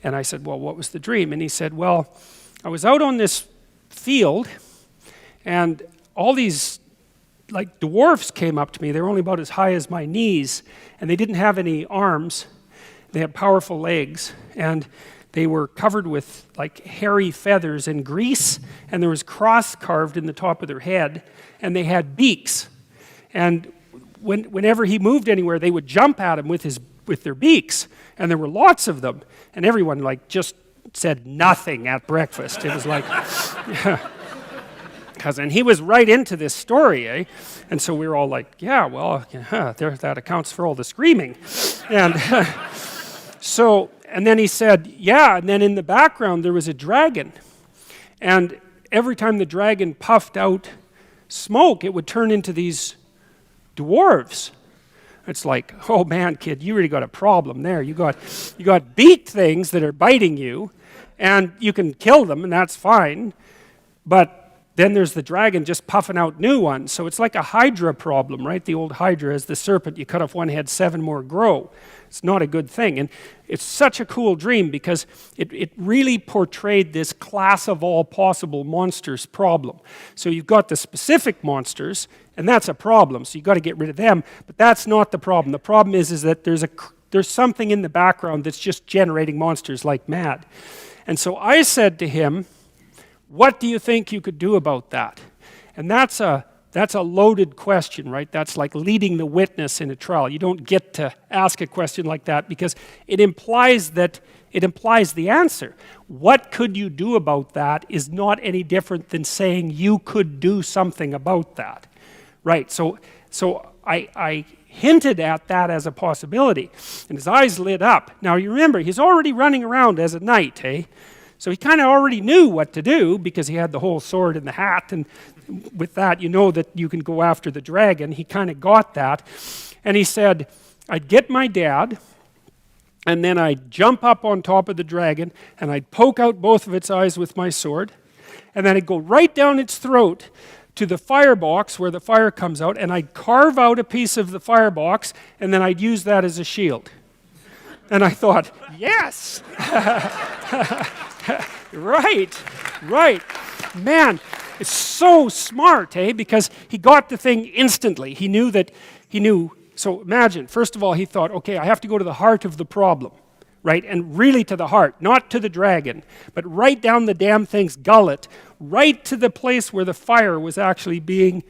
And I said, "Well, what was the dream?" And he said, "Well, I was out on this field and all these like dwarfs came up to me. They were only about as high as my knees, and they didn't have any arms. They had powerful legs, and they were covered with like hairy feathers and grease, and there was cross carved in the top of their head, and they had beaks. And whenever he moved anywhere, they would jump at him with their beaks, and there were lots of them. And everyone like just said nothing at breakfast. It was like, and he was right into this story, eh? And so we were all like, yeah, well, that accounts for all the screaming. And and then he said, yeah, and then in the background there was a dragon. And every time the dragon puffed out smoke, it would turn into these dwarves. It's like, oh man, kid, you really got a problem there. You got beaked things that are biting you, and you can kill them, and that's fine. But then there's the dragon just puffing out new ones. So it's like a hydra problem, right? The old hydra is the serpent. You cut off one head, 7 more grow. It's not a good thing. And it's such a cool dream because it really portrayed this class of all possible monsters problem. So you've got the specific monsters, and that's a problem. So you've got to get rid of them. But that's not the problem. The problem is that there's something in the background that's just generating monsters like mad. And so I said to him, what do you think you could do about that? And that's a loaded question, right? That's like leading the witness in a trial. You don't get to ask a question like that because it implies the answer. What could you do about that is not any different than saying you could do something about that, right? So I hinted at that as a possibility, and his eyes lit up. Now you remember, he's already running around as a knight, eh? So he kind of already knew what to do because he had the whole sword and the hat, and with that you know that you can go after the dragon. He kind of got that. And he said, I'd get my dad, and then I'd jump up on top of the dragon, and I'd poke out both of its eyes with my sword, and then I'd go right down its throat to the firebox where the fire comes out, and I'd carve out a piece of the firebox, and then I'd use that as a shield. And I thought, yes! Right. Man, it's so smart, eh? Because he got the thing instantly. He knew. So imagine, first of all, he thought, okay, I have to go to the heart of the problem, right? And really to the heart, not to the dragon, but right down the damn thing's gullet, right to the place where the fire was actually being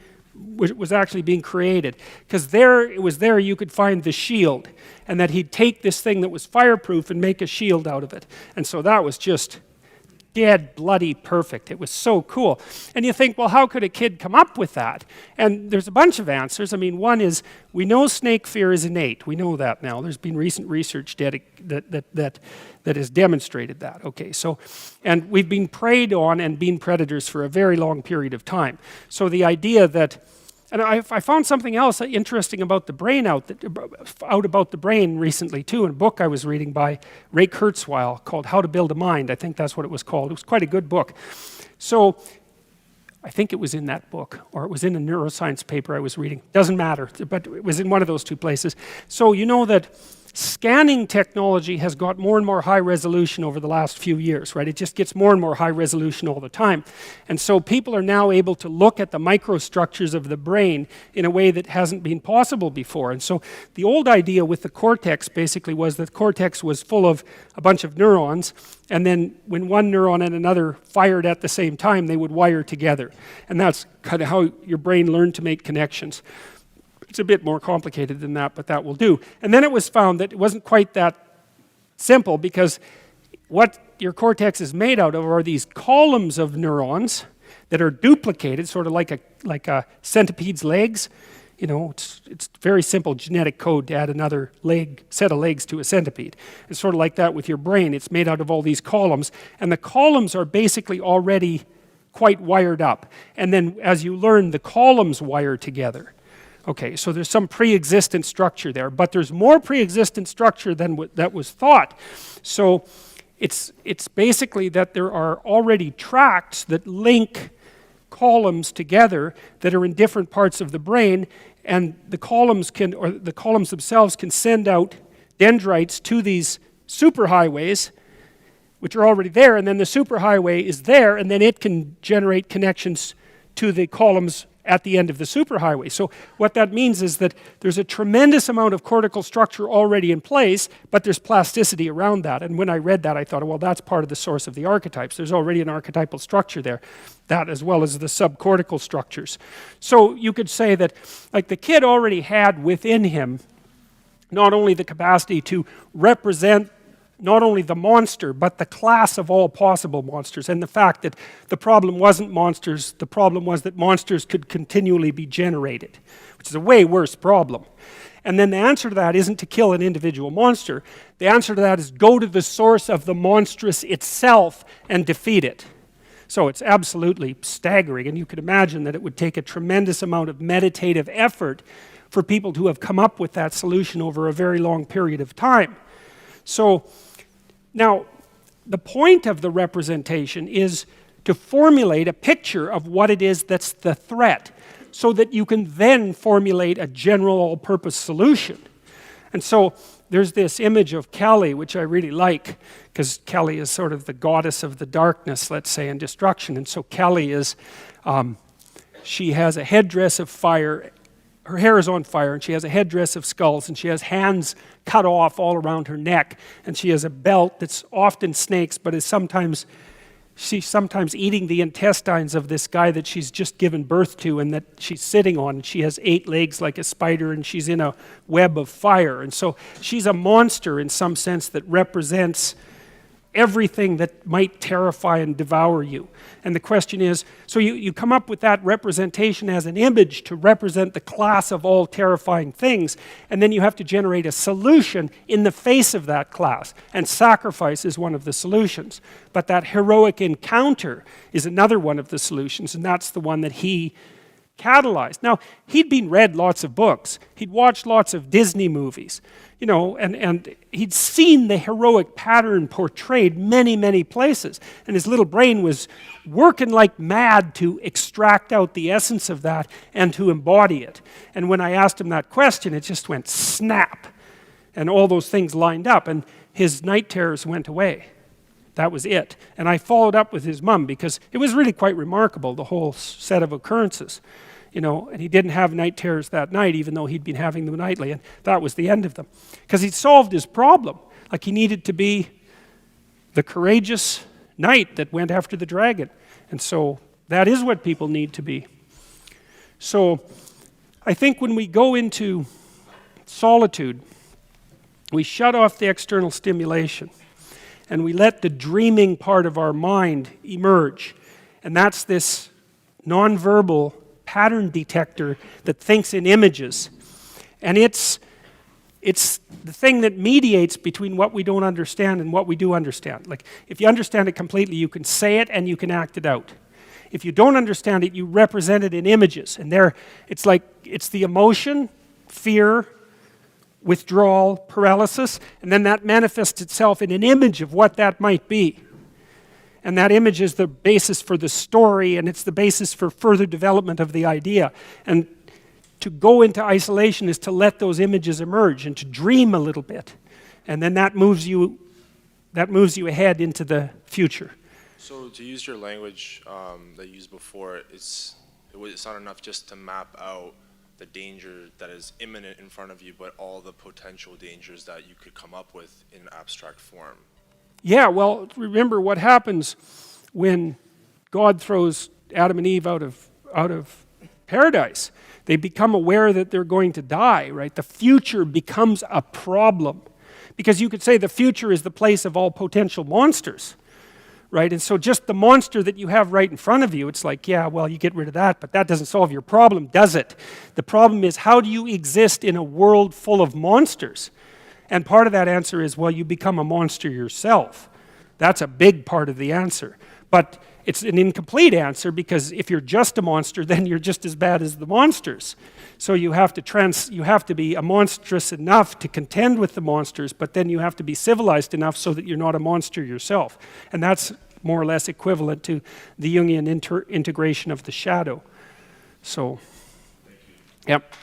created. Because it was there you could find the shield, and that he'd take this thing that was fireproof and make a shield out of it. And so that was just dead, bloody perfect. It was so cool. And you think, well, how could a kid come up with that? And there's a bunch of answers. I mean, one is, we know snake fear is innate. We know that now. There's been recent research that has demonstrated that. Okay, so, and we've been preyed on and been predators for a very long period of time. So the idea that, and I found something else interesting about the brain out about the brain recently too, in a book I was reading by Ray Kurzweil called How to Build a Mind. I think that's what it was called. It was quite a good book. So I think it was in that book, or it was in a neuroscience paper I was reading. Doesn't matter, but it was in one of those two places. So you know that scanning technology has got more and more high resolution over the last few years, right? It just gets more and more high resolution all the time. And so people are now able to look at the microstructures of the brain in a way that hasn't been possible before. And so the old idea with the cortex basically was that the cortex was full of a bunch of neurons, and then when one neuron and another fired at the same time, they would wire together. And that's kind of how your brain learned to make connections. It's a bit more complicated than that, but that will do. And then it was found that it wasn't quite that simple, because what your cortex is made out of are these columns of neurons that are duplicated, sort of like a centipede's legs. You know, it's very simple genetic code to add another set of legs to a centipede. It's sort of like that with your brain. It's made out of all these columns, and the columns are basically already quite wired up. And then as you learn, the columns wire together. Okay, so there's some pre-existent structure there, but there's more pre-existent structure than that was thought. So it's basically that there are already tracts that link columns together that are in different parts of the brain, and the columns themselves can send out dendrites to these superhighways, which are already there, and then the superhighway is there, and then it can generate connections to the columns at the end of the superhighway. So what that means is that there's a tremendous amount of cortical structure already in place, but there's plasticity around that. And when I read that, I thought, well, that's part of the source of the archetypes. There's already an archetypal structure there, that as well as the subcortical structures. So you could say that, like, the kid already had within him not only the capacity to represent not only the monster, but the class of all possible monsters, and the fact that the problem wasn't monsters, the problem was that monsters could continually be generated, which is a way worse problem. And then the answer to that isn't to kill an individual monster. The answer to that is go to the source of the monstrous itself and defeat it. So it's absolutely staggering, and you could imagine that it would take a tremendous amount of meditative effort for people to have come up with that solution over a very long period of time. So now, the point of the representation is to formulate a picture of what it is that's the threat, so that you can then formulate a general all-purpose solution. And so there's this image of Kali, which I really like, because Kali is sort of the goddess of the darkness, let's say, and destruction. And so Kali is, she has a headdress of fire. Her hair is on fire, and she has a headdress of skulls, and she has hands cut off all around her neck, and she has a belt that's often snakes, but she's sometimes eating the intestines of this guy that she's just given birth to and that she's sitting on. And she has 8 legs like a spider, and she's in a web of fire. And so she's a monster in some sense that represents everything that might terrify and devour you. And the question is, so you come up with that representation as an image to represent the class of all terrifying things, and then you have to generate a solution in the face of that class, and sacrifice is one of the solutions. But that heroic encounter is another one of the solutions, and that's the one that he catalyzed. Now, he'd read lots of books, he'd watched lots of Disney movies, you know, and he'd seen the heroic pattern portrayed many, many places, and his little brain was working like mad to extract out the essence of that and to embody it. And when I asked him that question, it just went snap, and all those things lined up, and his night terrors went away. That was it. And I followed up with his mom, because it was really quite remarkable, the whole set of occurrences. You know, and he didn't have night terrors that night, even though he'd been having them nightly, and that was the end of them. Because he'd solved his problem. Like, he needed to be the courageous knight that went after the dragon. And so that is what people need to be. So I think when we go into solitude, we shut off the external stimulation, and we let the dreaming part of our mind emerge. And that's this nonverbal pattern detector that thinks in images. And it's the thing that mediates between what we don't understand and what we do understand. Like, if you understand it completely, you can say it and you can act it out. If you don't understand it, you represent it in images. And it's the emotion, fear, withdrawal, paralysis, and then that manifests itself in an image of what that might be. And that image is the basis for the story, and it's the basis for further development of the idea. And to go into isolation is to let those images emerge and to dream a little bit. And then that moves you ahead into the future. So to use your language that you used before, it's not enough just to map out the danger that is imminent in front of you, but all the potential dangers that you could come up with in abstract form. Yeah, well, remember what happens when God throws Adam and Eve out of paradise. They become aware that they're going to die, right? The future becomes a problem. Because you could say the future is the place of all potential monsters, right? And so just the monster that you have right in front of you, it's like, yeah, well, you get rid of that, but that doesn't solve your problem, does it? The problem is, how do you exist in a world full of monsters? And part of that answer is, well, you become a monster yourself. That's a big part of the answer. But it's an incomplete answer, because if you're just a monster, then you're just as bad as the monsters. So you have to be a monstrous enough to contend with the monsters, but then you have to be civilized enough so that you're not a monster yourself. And that's more or less equivalent to the Jungian integration of the shadow. So, yep.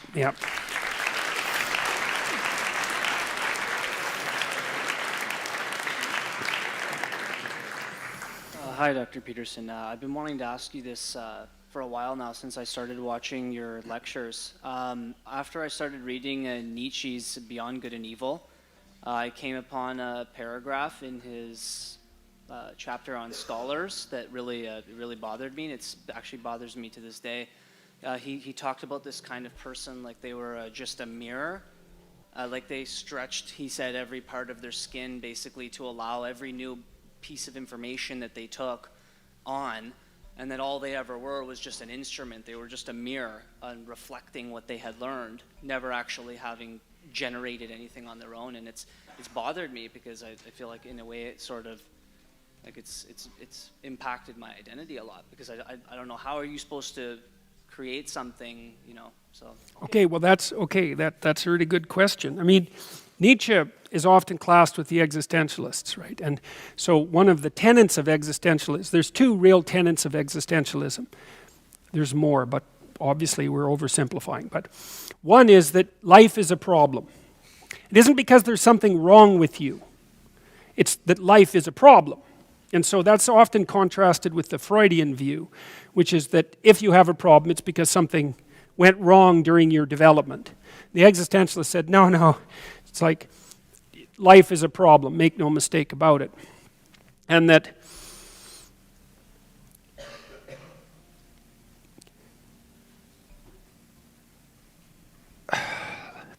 Hi, Dr. Peterson. I've been wanting to ask you this for a while now, since I started watching your lectures. After I started reading Nietzsche's Beyond Good and Evil, I came upon a paragraph in his chapter on scholars that really bothered me, and it actually bothers me to this day. He talked about this kind of person like they were just a mirror. Like they stretched, he said, every part of their skin basically to allow every new piece of information that they took on, and that all they ever were was just an instrument. They were just a mirror reflecting what they had learned, never actually having generated anything on their own. And it's bothered me, because I feel like in a way it sort of like it's impacted my identity a lot, because I don't know, how are you supposed to create something, so. Okay, well that's a really good question. I mean, Nietzsche is often classed with the existentialists, right? And so one of the tenets of existentialism, there's two real tenets of existentialism. There's more, but obviously we're oversimplifying. But one is that life is a problem. It isn't because there's something wrong with you. It's that life is a problem. And so that's often contrasted with the Freudian view, which is that if you have a problem, it's because something went wrong during your development. The existentialist said, no, it's like life is a problem, make no mistake about it. And that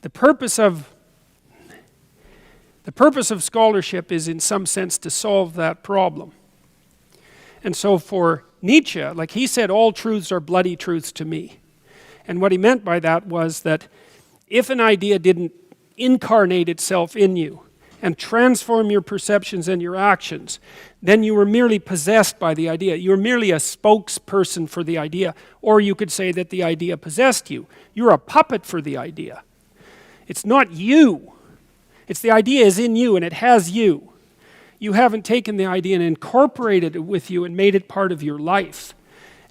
the purpose of scholarship is in some sense to solve that problem. And so for Nietzsche, like he said, all truths are bloody truths to me. And what he meant by that was that if an idea didn't incarnate itself in you and transform your perceptions and your actions, then you were merely possessed by the idea. You were merely a spokesperson for the idea. Or you could say that the idea possessed you. You're a puppet for the idea. It's not you. It's the idea is in you and it has you. You haven't taken the idea and incorporated it with you and made it part of your life.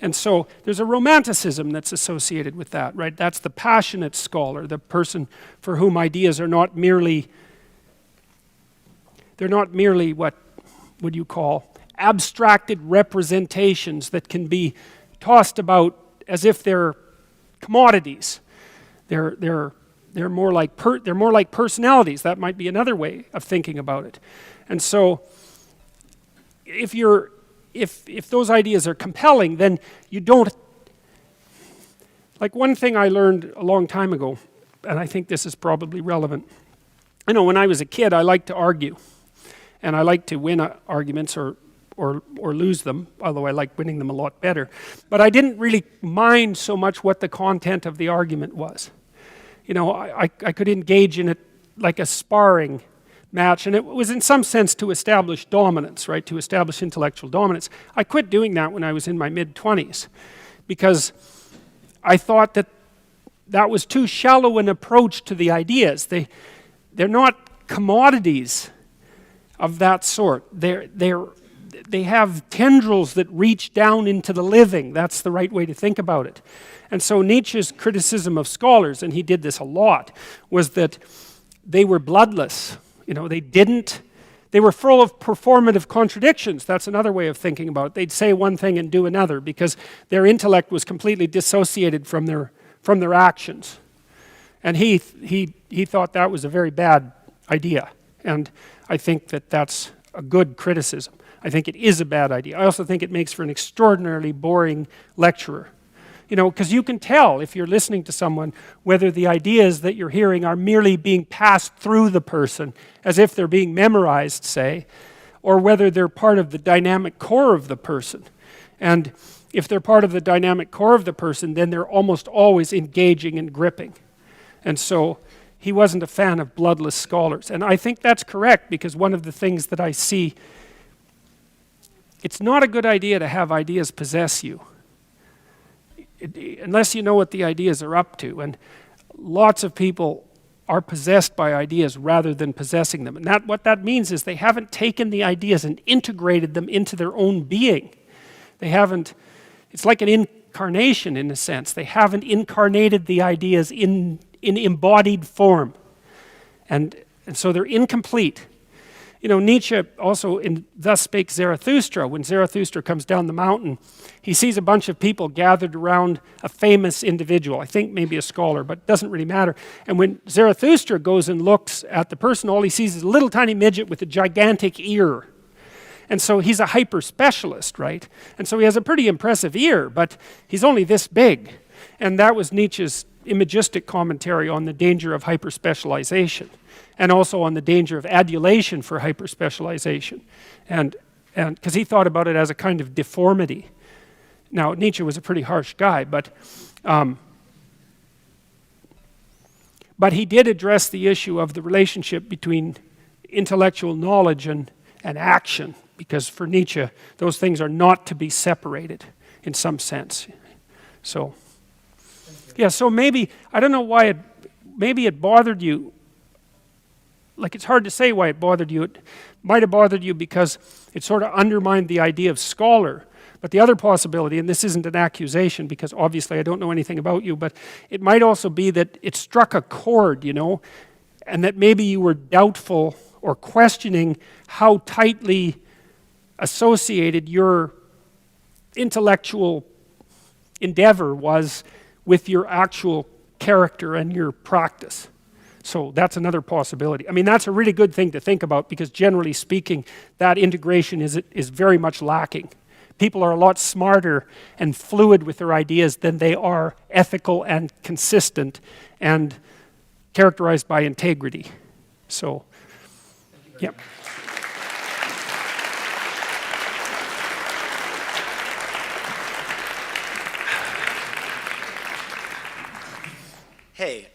And so there's a romanticism that's associated with that, right? That's the passionate scholar, the person for whom ideas are not merely, they're not merely what would you call abstracted representations that can be tossed about as if they're commodities. They're more like personalities. That might be another way of thinking about it. And so if those ideas are compelling, then you don't, like one thing I learned a long time ago, and I think this is probably relevant. I know when I was a kid, I liked to argue, and I liked to win arguments or lose them, although I liked winning them a lot better. But I didn't really mind so much what the content of the argument was. I could engage in it like a sparring match, and it was in some sense to establish dominance, right? To establish intellectual dominance. I quit doing that when I was in my mid-20s because I thought that was too shallow an approach to the ideas. They're not commodities of that sort. They have tendrils that reach down into the living. That's the right way to think about it. And so Nietzsche's criticism of scholars, and he did this a lot, was that they were bloodless. They were full of performative contradictions. That's another way of thinking about it. They'd say one thing and do another because their intellect was completely dissociated from their actions. And he thought that was a very bad idea. And I think that's a good criticism. I think it is a bad idea. I also think it makes for an extraordinarily boring lecturer. Because you can tell if you're listening to someone whether the ideas that you're hearing are merely being passed through the person as if they're being memorized, say, or whether they're part of the dynamic core of the person. And if they're part of the dynamic core of the person, then they're almost always engaging and gripping. And so he wasn't a fan of bloodless scholars. And I think that's correct because one of the things that I see it's not a good idea to have ideas possess you, unless you know what the ideas are up to. And lots of people are possessed by ideas rather than possessing them. And what that means is they haven't taken the ideas and integrated them into their own being. They haven't, it's like an incarnation in a sense. They haven't incarnated the ideas in embodied form. And so they're incomplete. You know, Nietzsche also, in Thus Spake Zarathustra, when Zarathustra comes down the mountain, he sees a bunch of people gathered around a famous individual, I think maybe a scholar, but it doesn't really matter. And when Zarathustra goes and looks at the person, all he sees is a little tiny midget with a gigantic ear. And so he's a hyper specialist, right? And so he has a pretty impressive ear, but he's only this big. And that was Nietzsche's imagistic commentary on the danger of hyperspecialization, and also on the danger of adulation for hyperspecialization, and because he thought about it as a kind of deformity. Now, Nietzsche was a pretty harsh guy, but he did address the issue of the relationship between intellectual knowledge and action, because for Nietzsche, those things are not to be separated in some sense. So, yeah, so maybe, I don't know why maybe it bothered you. Like, it's hard to say why it bothered you. It might have bothered you because it sort of undermined the idea of scholar. But the other possibility, and this isn't an accusation because obviously I don't know anything about you, but it might also be that it struck a chord, you know, and that maybe you were doubtful or questioning how tightly associated your intellectual endeavor was with your actual character and your practice. So that's another possibility. I mean, that's a really good thing to think about because generally speaking, that integration is very much lacking. People are a lot smarter and fluid with their ideas than they are ethical and consistent and characterized by integrity. So, yeah. Hey,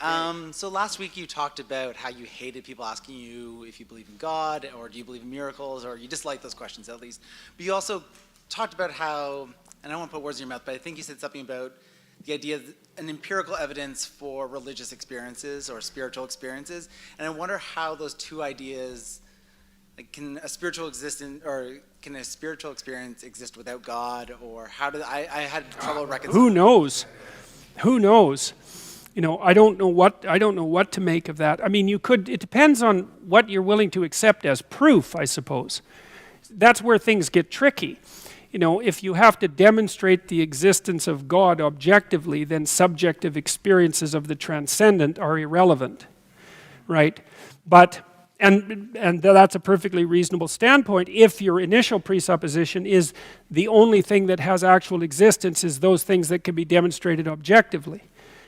so last week you talked about how you hated people asking you if you believe in God, or do you believe in miracles, or you dislike those questions at least. But you also talked about how, and I don't want to put words in your mouth, but I think you said something about the idea of an empirical evidence for religious experiences or spiritual experiences. And I wonder how those two ideas, like, can a spiritual experience exist without God, or how do I had trouble reconciling. Who knows? Who knows? You know, I don't know what to make of that. I mean, it depends on what you're willing to accept as proof, I suppose. That's where things get tricky. You know, if you have to demonstrate the existence of God objectively, then subjective experiences of the transcendent are irrelevant, right? But, and that's a perfectly reasonable standpoint if your initial presupposition is the only thing that has actual existence is those things that can be demonstrated objectively.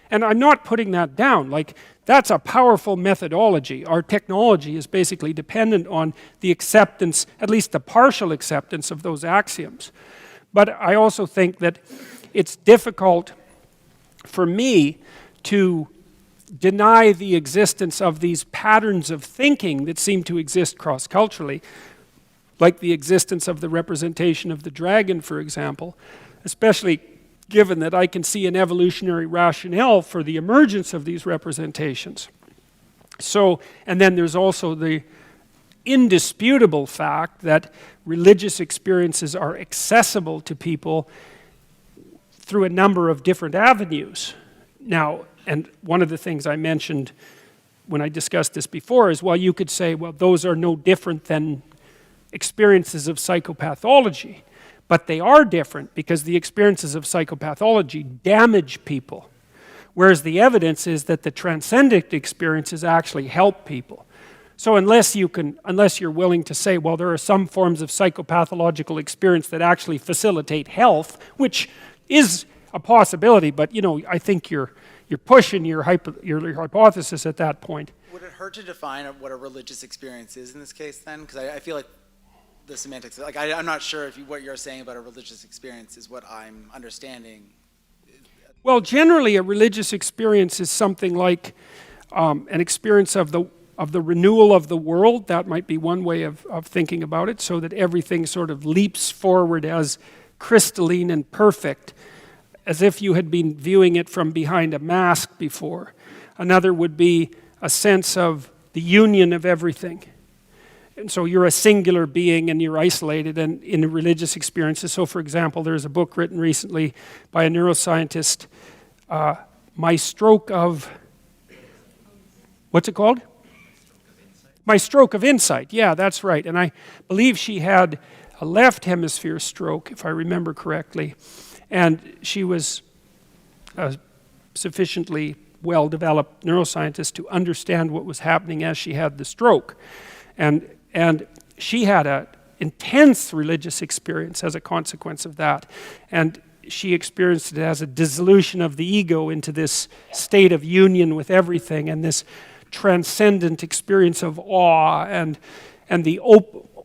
And I'm not putting that down. Like, that's a powerful methodology. Our technology is basically dependent on the acceptance, at least the partial acceptance of those axioms. But I also think that it's difficult for me to deny the existence of these patterns of thinking that seem to exist cross-culturally, like the existence of the representation of the dragon, for example, especially given that I can see an evolutionary rationale for the emergence of these representations. So, and then there's also the indisputable fact that religious experiences are accessible to people through a number of different avenues. Now, and one of the things I mentioned when I discussed this before is, well, you could say, well, those are no different than experiences of psychopathology. But they are different because the experiences of psychopathology damage people, whereas the evidence is that the transcendent experiences actually help people. So unless you're willing to say, well, there are some forms of psychopathological experience that actually facilitate health, which is a possibility, but you know, I think you're pushing your hypothesis at that point. Would it hurt to define what a religious experience is in this case then? Because I feel like the semantics, like I'm not sure if what you're saying about a religious experience is what I'm understanding. Well, generally a religious experience is something like an experience of the renewal of the world. That might be one way of thinking about it, so that everything sort of leaps forward as crystalline and perfect, as if you had been viewing it from behind a mask before. Another would be a sense of the union of everything. And so you're a singular being and you're isolated and in religious experiences. So for example, there's a book written recently by a neuroscientist, My Stroke of, what's it called? My Stroke of Insight. Yeah, that's right. And I believe she had a left hemisphere stroke, if I remember correctly. And she was a sufficiently well-developed neuroscientist to understand what was happening as she had the stroke. And she had an intense religious experience as a consequence of that. And she experienced it as a dissolution of the ego into this state of union with everything, and this transcendent experience of awe and the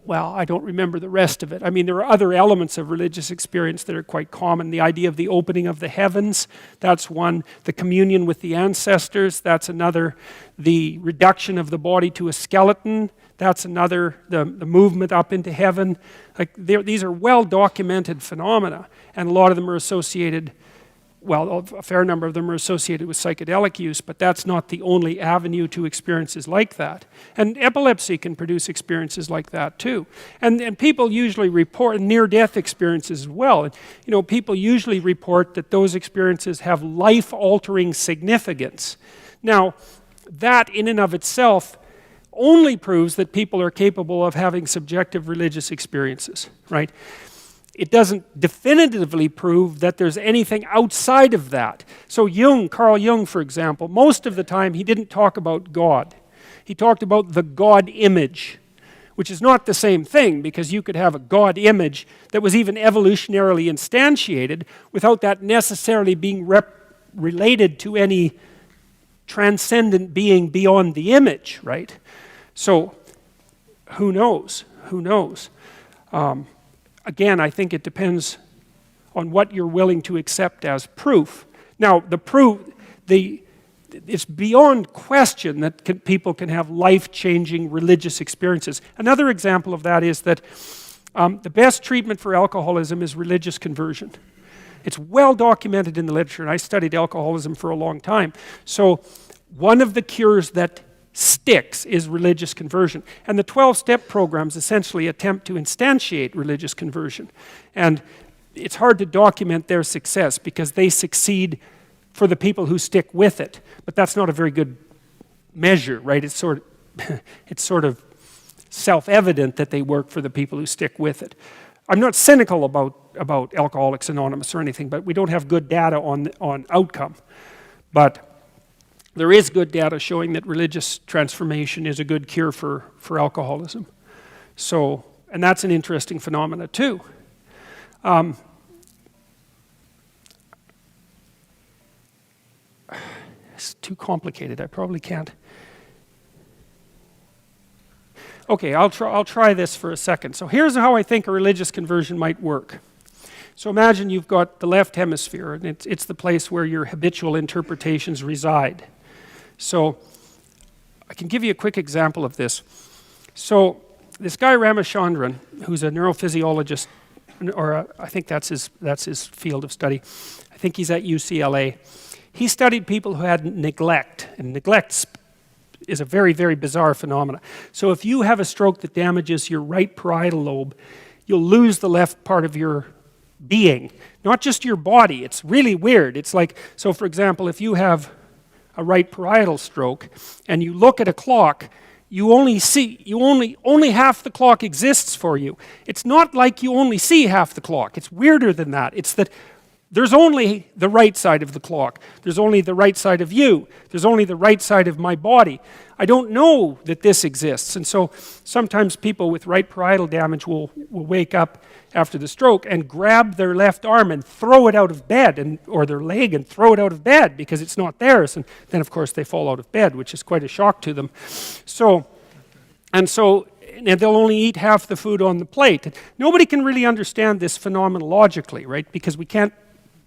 well, I don't remember the rest of it. I mean, there are other elements of religious experience that are quite common. The idea of the opening of the heavens, that's one. The communion with the ancestors, that's another. The reduction of the body to a skeleton, that's another. The movement up into heaven. Like these are well-documented phenomena, and a lot of them are associated, well, a fair number of them are associated with psychedelic use, but that's not the only avenue to experiences like that. And epilepsy can produce experiences like that too. And people usually report near-death experiences as well. And, you know, people usually report that those experiences have life-altering significance. Now, that in and of itself only proves that people are capable of having subjective religious experiences, right? It doesn't definitively prove that there's anything outside of that. So Carl Jung, for example, most of the time he didn't talk about God. He talked about the God image, which is not the same thing, because you could have a God image that was even evolutionarily instantiated without that necessarily being related to any transcendent being beyond the image, right? So who knows? Who knows? Again, I think it depends on what you're willing to accept as proof. Now, the proof, it's beyond question that people can have life-changing religious experiences. Another example of that is that the best treatment for alcoholism is religious conversion. It's well documented in the literature, and I studied alcoholism for a long time. So one of the cures that sticks is religious conversion. And the 12-step programs essentially attempt to instantiate religious conversion. And it's hard to document their success because they succeed for the people who stick with it. But that's not a very good measure, right? It's sort of self-evident that they work for the people who stick with it. I'm not cynical about Alcoholics Anonymous or anything, but we don't have good data on outcome. But there is good data showing that religious transformation is a good cure for alcoholism. So, and that's an interesting phenomena too. It's too complicated. I probably can't. Okay, I'll try this for a second. So here's how I think a religious conversion might work. So imagine you've got the left hemisphere, and it's the place where your habitual interpretations reside. So I can give you a quick example of this. So this guy Ramachandran, who's a neurophysiologist, or I think that's his field of study. I think he's at UCLA. He studied people who had neglect, and neglect is a very, very bizarre phenomenon. So if you have a stroke that damages your right parietal lobe, you'll lose the left part of your being, not just your body. It's really weird. It's like, so for example, if you have a right parietal stroke and you look at a clock, only half the clock exists for you. It's not like you only see half the clock. It's weirder than that. It's that there's only the right side of the clock. There's only the right side of you. There's only the right side of my body. I don't know that this exists. And so sometimes people with right parietal damage will wake up after the stroke and grab their left arm and throw it out of bed, or their leg and throw it out of bed because it's not theirs. And then, of course, they fall out of bed, which is quite a shock to them. And they'll only eat half the food on the plate. Nobody can really understand this phenomenologically, right? Because we can't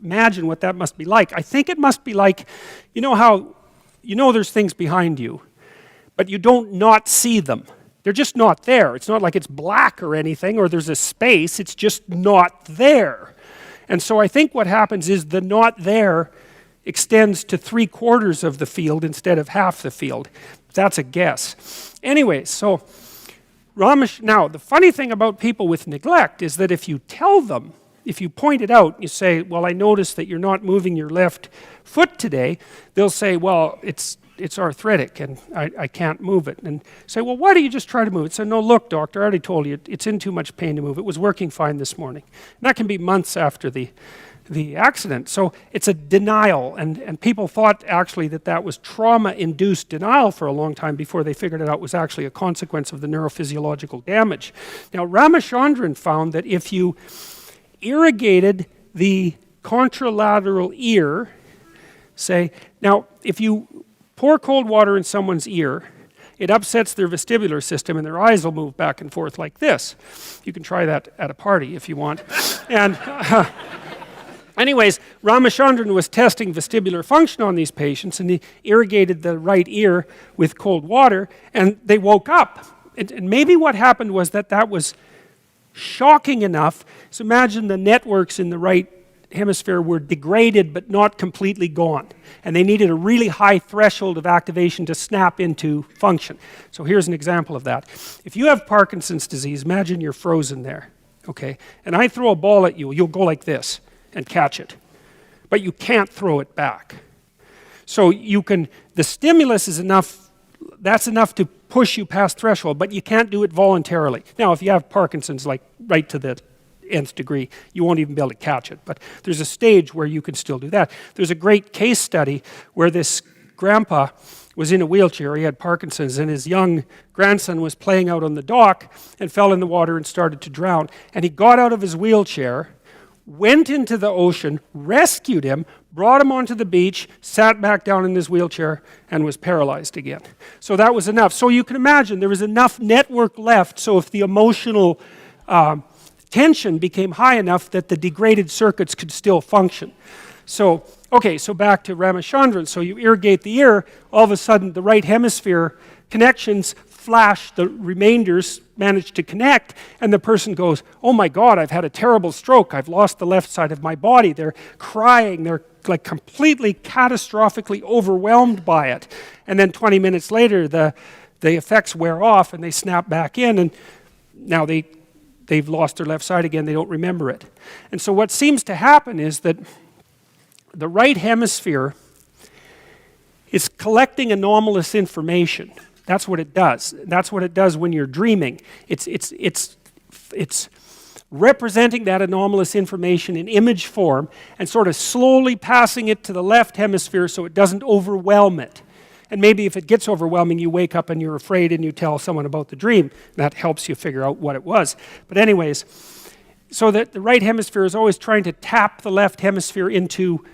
imagine what that must be like. I think it must be like, you know how, there's things behind you, but you don't not see them. They're just not there. It's not like it's black or anything, or there's a space. It's just not there. And so I think what happens is the not there extends to 3/4 of the field instead of half the field. That's a guess. Anyway, so now the funny thing about people with neglect is that if you tell them, if you point it out, you say, well, I noticed that you're not moving your left foot today, they'll say, well, it's arthritic and I can't move it. And say, well, why don't you just try to move it? Say, no, look, doctor, I already told you it's in too much pain to move. It was working fine this morning. And that can be months after the accident. So it's a denial, and people thought actually that was trauma-induced denial for a long time before they figured it out was actually a consequence of the neurophysiological damage. Now, Ramachandran found that if you irrigated the contralateral ear, now if you pour cold water in someone's ear, it upsets their vestibular system and their eyes will move back and forth like this. You can try that at a party if you want. And anyways, Ramachandran was testing vestibular function on these patients, and he irrigated the right ear with cold water, and they woke up. And maybe what happened was that was shocking enough. So imagine the networks in the right hemisphere were degraded but not completely gone, and they needed a really high threshold of activation to snap into function. So here's an example of that. If you have Parkinson's disease, imagine you're frozen there, okay? And I throw a ball at you, you'll go like this and catch it, but you can't throw it back. So the stimulus is enough, that's enough to push you past threshold, but you can't do it voluntarily. Now, if you have Parkinson's, like right to the nth degree, you won't even be able to catch it, but there's a stage where you can still do that. There's a great case study where this grandpa was in a wheelchair, he had Parkinson's, and his young grandson was playing out on the dock and fell in the water and started to drown. And he got out of his wheelchair, went into the ocean, rescued him, brought him onto the beach, sat back down in his wheelchair, and was paralyzed again. So that was enough. So you can imagine there was enough network left, so if the emotional tension became high enough that the degraded circuits could still function. So, okay, so back to Ramachandran. So you irrigate the ear, all of a sudden the right hemisphere connections flash, the remainders manage to connect, and the person goes, oh my God, I've had a terrible stroke, I've lost the left side of my body. They're crying, they're like completely catastrophically overwhelmed by it. And then 20 minutes later, the effects wear off and they snap back in, and now they've lost their left side again, they don't remember it. And so what seems to happen is that the right hemisphere is collecting anomalous information. That's what it does. That's what it does when you're dreaming. It's representing that anomalous information in image form and sort of slowly passing it to the left hemisphere so it doesn't overwhelm it. And maybe if it gets overwhelming, you wake up and you're afraid and you tell someone about the dream. That helps you figure out what it was. But anyways, so that the right hemisphere is always trying to tap the left hemisphere into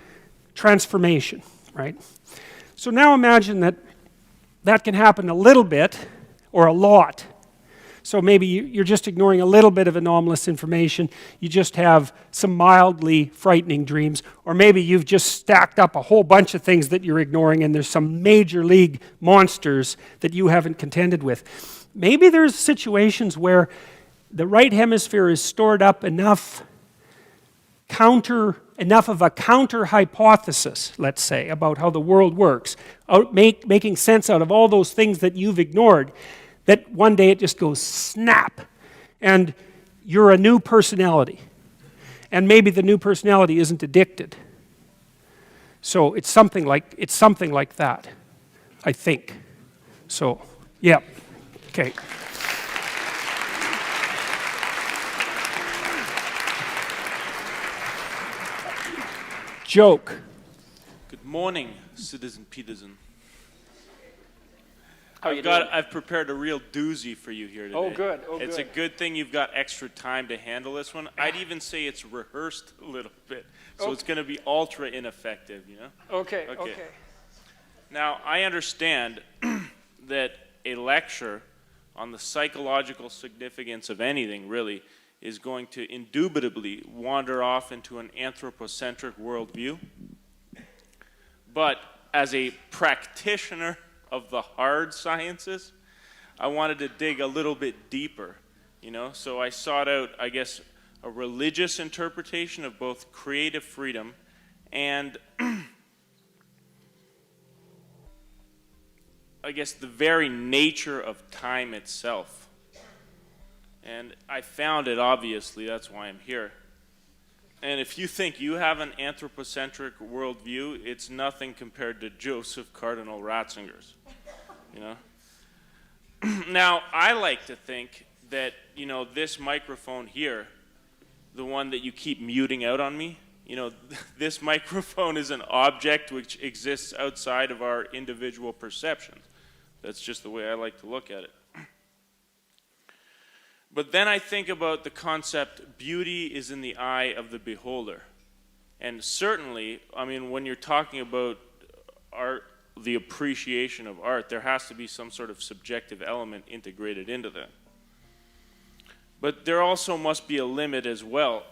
transformation, right? So now imagine that can happen a little bit or a lot. So maybe you're just ignoring a little bit of anomalous information, you just have some mildly frightening dreams, or maybe you've just stacked up a whole bunch of things that you're ignoring and there's some major league monsters that you haven't contended with. Maybe there's situations where the right hemisphere is stored up enough of a counter hypothesis, let's say, about how the world works, making sense out of all those things that you've ignored, that one day it just goes snap, and you're a new personality. And maybe the new personality isn't addicted. So it's something like that, I think. So, yeah, okay. Joke. Good morning, Citizen Peterson. I've prepared a real doozy for you here today. Oh, good. It's a good thing you've got extra time to handle this one. I'd even say it's rehearsed a little bit, so it's going to be ultra ineffective, you know? Okay. Now, I understand that a lecture on the psychological significance of anything, really, is going to indubitably wander off into an anthropocentric worldview. But as a practitioner of the hard sciences. I wanted to dig a little bit deeper, so I sought out, I guess, a religious interpretation of both creative freedom and I guess the very nature of time itself. And I found it, obviously, that's why I'm here. And if you think you have an anthropocentric worldview, it's nothing compared to Joseph Cardinal Ratzinger's, Now, I like to think that, this microphone here, the one that you keep muting out on me, this microphone is an object which exists outside of our individual perceptions. That's just the way I like to look at it. But then I think about the concept, beauty is in the eye of the beholder. And certainly, when you're talking about art, the appreciation of art, there has to be some sort of subjective element integrated into that. But there also must be a limit as well.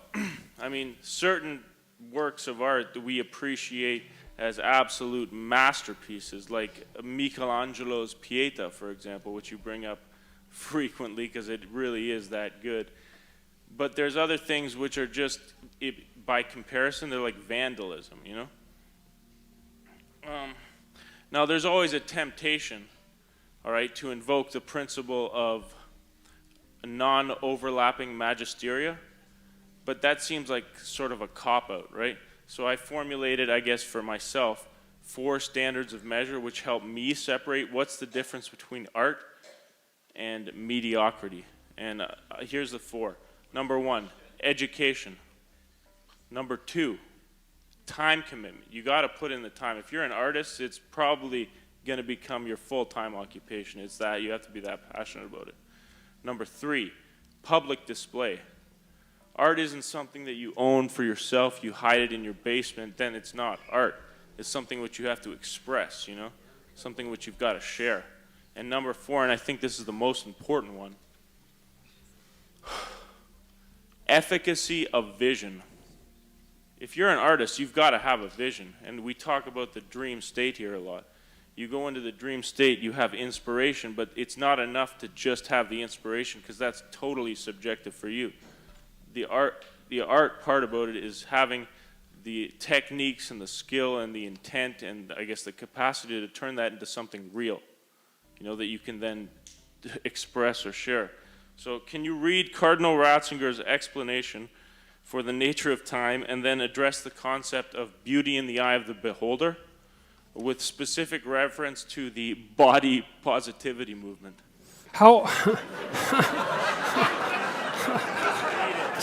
Certain works of art that we appreciate as absolute masterpieces, like Michelangelo's Pieta, for example, which you bring up frequently because it really is that good. But there's other things which are just, by comparison, they're like vandalism, Now, there's always a temptation, all right, to invoke the principle of non-overlapping magisteria, but that seems like sort of a cop-out, right? So I formulated, I guess, for myself, 4 standards of measure which help me separate what's the difference between art and mediocrity. And here's the 4. Number 1, education. Number 2, time commitment. You got to put in the time. If you're an artist, it's probably going to become your full-time occupation. It's that you have to be that passionate about it. Number 3, public display. Art isn't something that you own for yourself, you hide it in your basement, then it's not art. It's something which you have to express, something which you've got to share. And number 4, and I think this is the most important one, efficacy of vision. If you're an artist, you've got to have a vision. And we talk about the dream state here a lot. You go into the dream state, you have inspiration, but it's not enough to just have the inspiration because that's totally subjective for you. The art part about it is having the techniques and the skill and the intent and I guess the capacity to turn that into something real, that you can then express or share. So can you read Cardinal Ratzinger's explanation for the nature of time and then address the concept of beauty in the eye of the beholder with specific reference to the body positivity movement? How?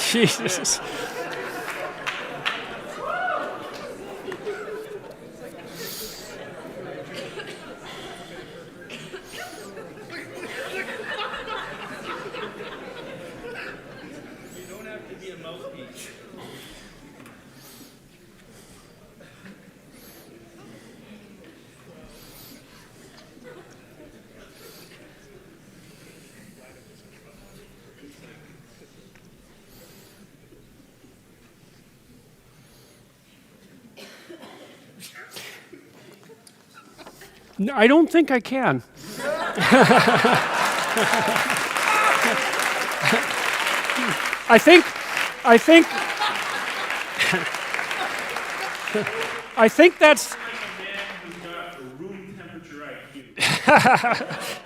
Jesus. No, I don't think I can. I think that's.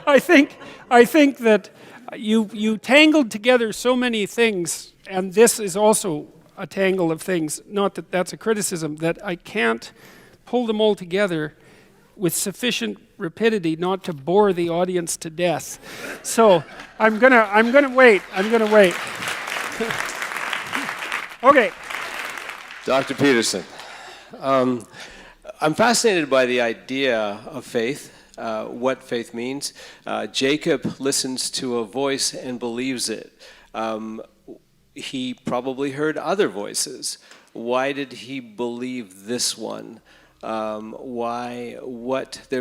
I think that you tangled together so many things, and this is also a tangle of things. Not that that's a criticism, that I can't pull them all together with sufficient rapidity not to bore the audience to death. So I'm gonna wait. Okay. Dr. Peterson, I'm fascinated by the idea of faith, what faith means. Jacob listens to a voice and believes it. He probably heard other voices. Why did he believe this one? There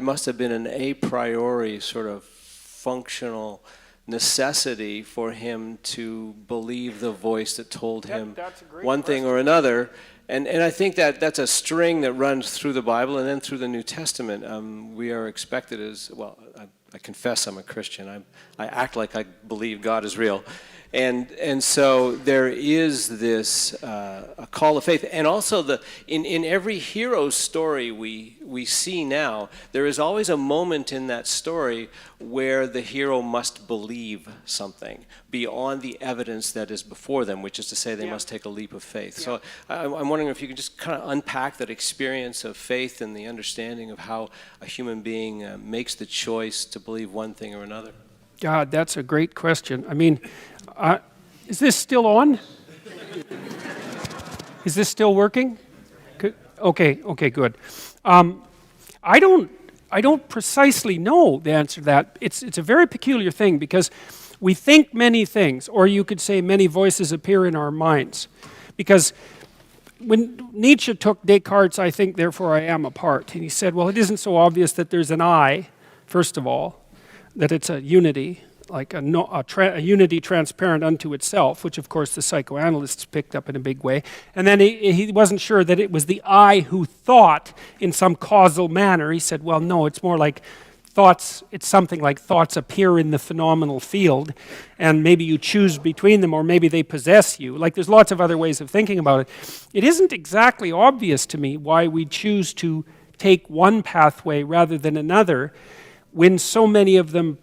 must have been an a priori sort of functional necessity for him to believe the voice that told him that's a great one thing or another. And I think that that's a string that runs through the Bible and then through the New Testament. We are expected as, well, I confess I'm a Christian. I act like I believe God is real. And so there is this a call of faith. And also in every hero story we see now, there is always a moment in that story where the hero must believe something beyond the evidence that is before them, which is to say they must take a leap of faith. Yeah. So I'm wondering if you could just kind of unpack that experience of faith and the understanding of how a human being makes the choice to believe one thing or another. God, that's a great question. I mean, is this still on? Is this still working? Good. Okay, good. I don't precisely know the answer to that. It's a very peculiar thing because we think many things, or you could say many voices appear in our minds. Because when Nietzsche took Descartes' "I think, therefore I am" apart, and he said, well, it isn't so obvious that there's an I, first of all, that it's a unity, like a unity transparent unto itself, which of course the psychoanalysts picked up in a big way. And then he wasn't sure that it was the I who thought in some causal manner. He said, well, no, it's more like thoughts, it's something like thoughts appear in the phenomenal field, and maybe you choose between them, or maybe they possess you. Like there's lots of other ways of thinking about it. It isn't exactly obvious to me why we choose to take one pathway rather than another, when so many of them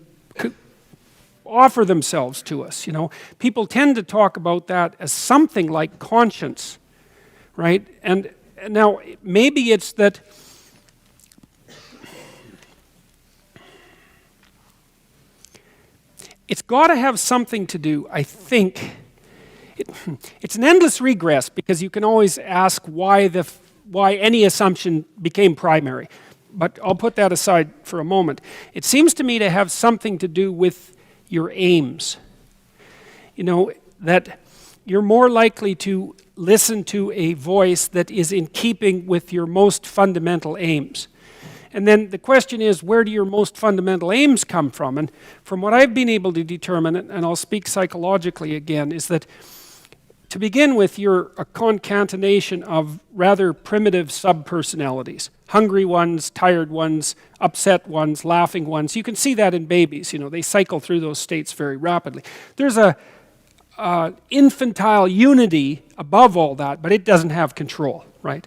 offer themselves to us. You know, people tend to talk about that as something like conscience, right? And now maybe it's that it's got to have something to do, I think. It's an endless regress, because you can always ask why any assumption became primary. But I'll put that aside for a moment. It seems to me to have something to do with your aims. You know, that you're more likely to listen to a voice that is in keeping with your most fundamental aims. And then the question is, where do your most fundamental aims come from? And from what I've been able to determine, and I'll speak psychologically again, is that to begin with, you're a concatenation of rather primitive subpersonalities. Hungry ones, tired ones, upset ones, laughing ones. You can see that in babies. You know, they cycle through those states very rapidly. There's a infantile unity above all that, but it doesn't have control, right?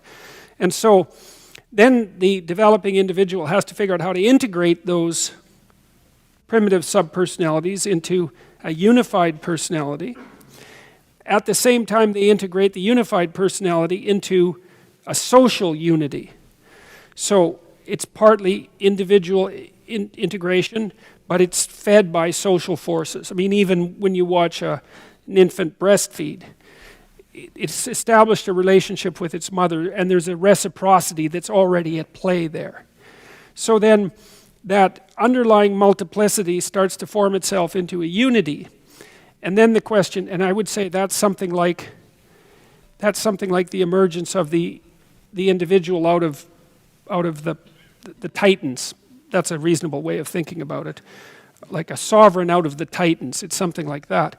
And so then the developing individual has to figure out how to integrate those primitive subpersonalities into a unified personality. At the same time, they integrate the unified personality into a social unity. So it's partly individual integration, but it's fed by social forces. I mean, even when you watch an infant breastfeed, it's established a relationship with its mother, and there's a reciprocity that's already at play there. So then that underlying multiplicity starts to form itself into a unity. And then the question, and I would say that's something like the emergence of the individual out of the Titans. That's a reasonable way of thinking about it. Like a sovereign out of the Titans. It's something like that.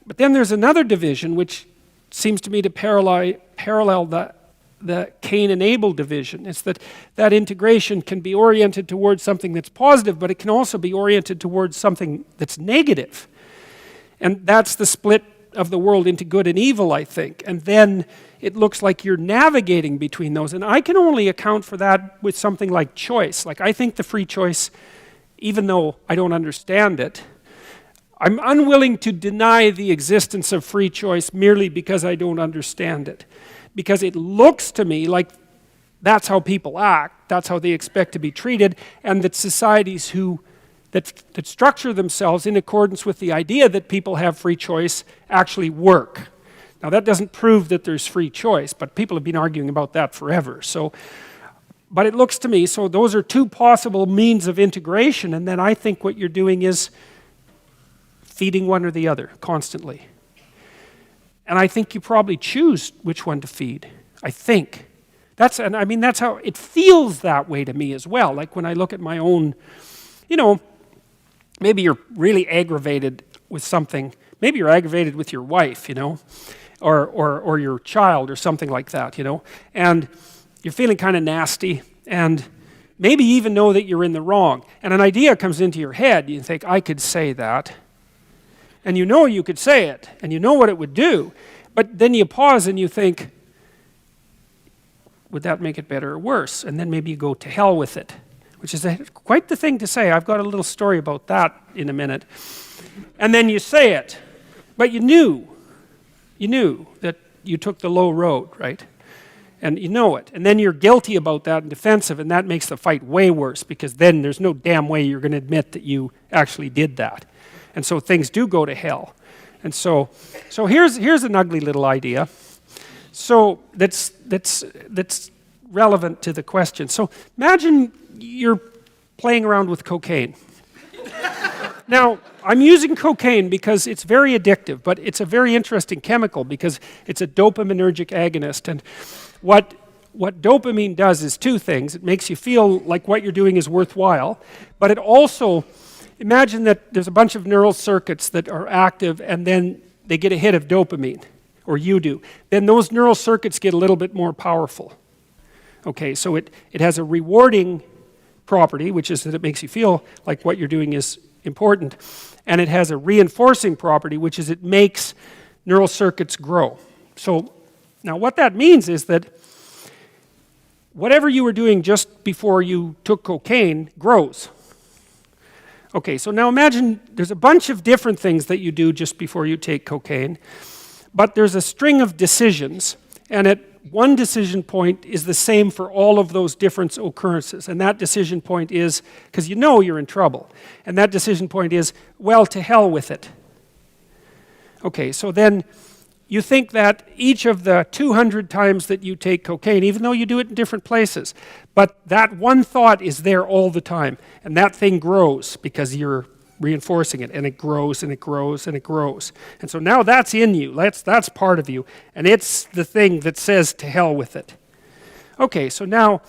But then there's another division which seems to me to parallel the Cain and Abel division. It's that integration can be oriented towards something that's positive, but it can also be oriented towards something that's negative. And that's the split of the world into good and evil, I think. And then it looks like you're navigating between those. And I can only account for that with something like choice. Like, I think the free choice, even though I don't understand it, I'm unwilling to deny the existence of free choice merely because I don't understand it. Because it looks to me like that's how people act, that's how they expect to be treated, and that societies that structure themselves in accordance with the idea that people have free choice actually work. Now, that doesn't prove that there's free choice, but people have been arguing about that forever. But it looks to me, so those are two possible means of integration, and then I think what you're doing is feeding one or the other constantly. And I think you probably choose which one to feed. I think. That's how it feels that way to me as well. Like when I look at my own, maybe you're really aggravated with something. Maybe you're aggravated with your wife, you know, or your child or something like that, you know, and you're feeling kind of nasty, and maybe you even know that you're in the wrong, and an idea comes into your head. You think, I could say that, and you know you could say it, and you know what it would do, but then you pause and you think, would that make it better or worse? And then maybe you go to hell with it, which is quite the thing to say. I've got a little story about that in a minute. And then you say it, but you knew that you took the low road, right? And you know it. And then you're guilty about that and defensive, and that makes the fight way worse, because then there's no damn way you're going to admit that you actually did that. And so things do go to hell. And so here's an ugly little idea. So that's relevant to the question. So imagine you're playing around with cocaine. Now, I'm using cocaine because it's very addictive, but it's a very interesting chemical because it's a dopaminergic agonist. And what dopamine does is two things. It makes you feel like what you're doing is worthwhile, but it also, imagine that there's a bunch of neural circuits that are active, and then they get a hit of dopamine, or you do. Then those neural circuits get a little bit more powerful. Okay, so it has a rewarding property, which is that it makes you feel like what you're doing is important, and it has a reinforcing property, which is it makes neural circuits grow. So now what that means is that whatever you were doing just before you took cocaine grows. Okay, so now imagine there's a bunch of different things that you do just before you take cocaine, but there's a string of decisions, and at one decision point is the same for all of those different occurrences, and that decision point is, because you know you're in trouble, and that decision point is, well, to hell with it. Okay, so then you think that each of the 200 times that you take cocaine, even though you do it in different places, but that one thought is there all the time, and that thing grows because you're reinforcing it, and it grows and it grows and it grows. And so now that's in you, that's part of you, and it's the thing that says to hell with it. Okay, so now,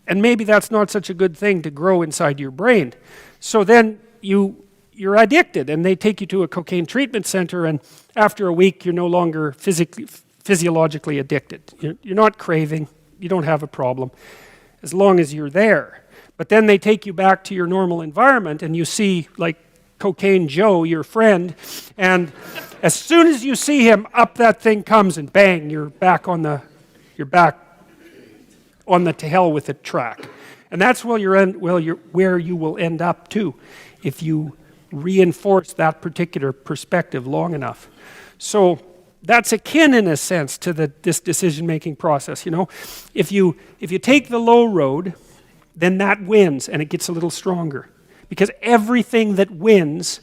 and maybe that's not such a good thing to grow inside your brain. So then you're addicted, and they take you to a cocaine treatment center, and after a week you're no longer physiologically addicted. You're not craving, you don't have a problem, as long as you're there. But then they take you back to your normal environment, and you see, like, Cocaine Joe, your friend, and as soon as you see him, up that thing comes, and bang, you're back on the to hell with it track. And that's where you will end up too, if you reinforce that particular perspective long enough. So that's akin, in a sense, to this decision-making process. You know, if you take the low road, then that wins, and it gets a little stronger. Because everything that wins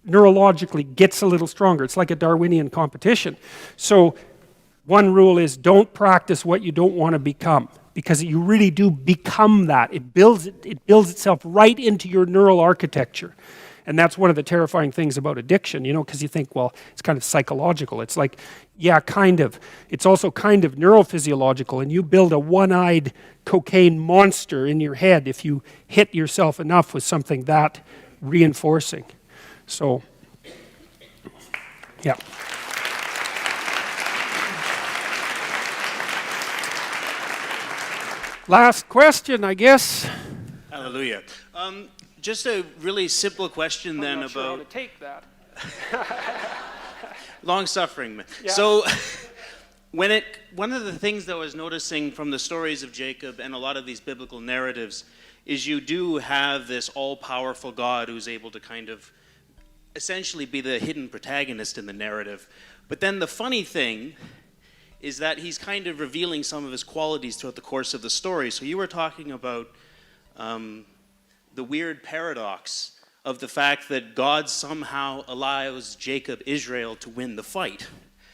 neurologically gets a little stronger. It's like a Darwinian competition. So one rule is don't practice what you don't want to become, because you really do become that. It builds itself right into your neural architecture. And that's one of the terrifying things about addiction, you know, because you think, well, it's kind of psychological. It's like, yeah, kind of. It's also kind of neurophysiological, and you build a one-eyed cocaine monster in your head if you hit yourself enough with something that reinforcing. So, yeah. Last question, I guess. Hallelujah. Just a really simple question then I'm not about... sure how to take that. Long-suffering. Yeah. So, one of the things that I was noticing from the stories of Jacob and a lot of these biblical narratives is you do have this all-powerful God who's able to kind of essentially be the hidden protagonist in the narrative. But then the funny thing is that he's kind of revealing some of his qualities throughout the course of the story. So you were talking about the weird paradox of the fact that God somehow allows Jacob, Israel, to win the fight.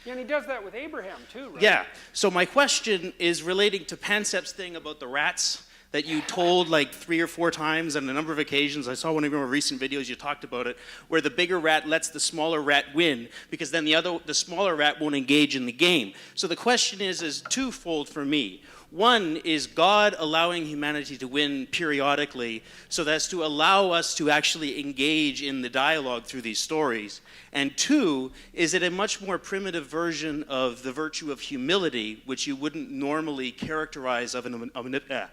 Yeah, and he does that with Abraham too, right? Yeah. So my question is relating to Pansep's thing about the rats that you told like 3 or 4 times on a number of occasions. I saw one of your more recent videos, you talked about it, where the bigger rat lets the smaller rat win because then the smaller rat won't engage in the game. So the question is twofold for me. One is God allowing humanity to win periodically so that's to allow us to actually engage in the dialogue through these stories. And two, is it a much more primitive version of the virtue of humility, which you wouldn't normally characterize of an omnipotent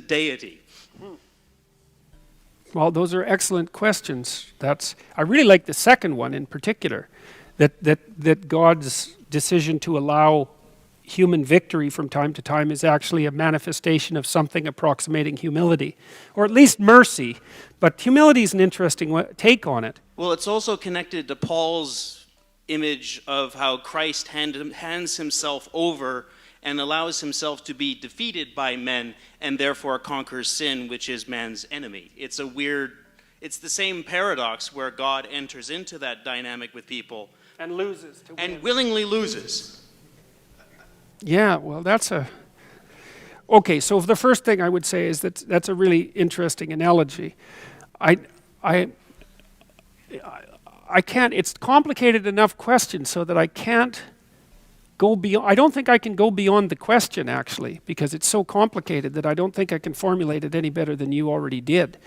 deity? Well, those are excellent questions. I really like the second one in particular, that God's decision to allow human victory from time to time is actually a manifestation of something approximating humility, or at least mercy. But humility is an interesting take on it. Well, it's also connected to Paul's image of how Christ hands himself over and allows himself to be defeated by men and therefore conquers sin, which is man's enemy. It's the same paradox where God enters into that dynamic with people And loses. and willingly loses. Yeah, well, okay, so the first thing I would say is that's a really interesting analogy. I can't, it's a complicated enough question so that I can't go beyond, I don't think I can go beyond the question actually, because it's so complicated that I don't think I can formulate it any better than you already did.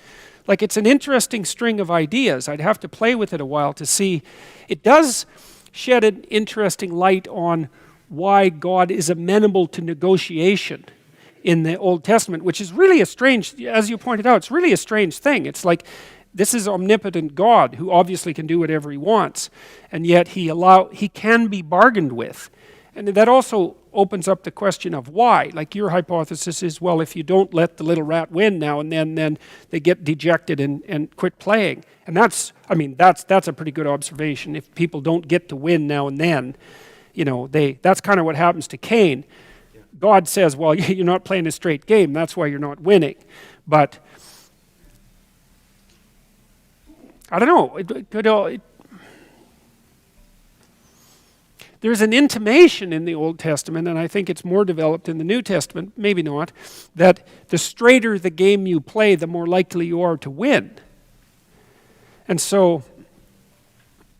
Like, it's an interesting string of ideas. I'd have to play with it a while to see. It does shed an interesting light on why God is amenable to negotiation in the Old Testament, which is really a strange, as you pointed out, it's really a strange thing. It's like, this is omnipotent God who obviously can do whatever he wants, and yet he can be bargained with. And that also opens up the question of why. Like, your hypothesis is, well, if you don't let the little rat win now and then they get dejected and quit playing. And that's a pretty good observation. If people don't get to win now and then, that's kind of what happens to Cain. God says, well, you're not playing a straight game, that's why you're not winning. But I don't know. There's an intimation in the Old Testament, and I think it's more developed in the New Testament, maybe not, that the straighter the game you play, the more likely you are to win. And so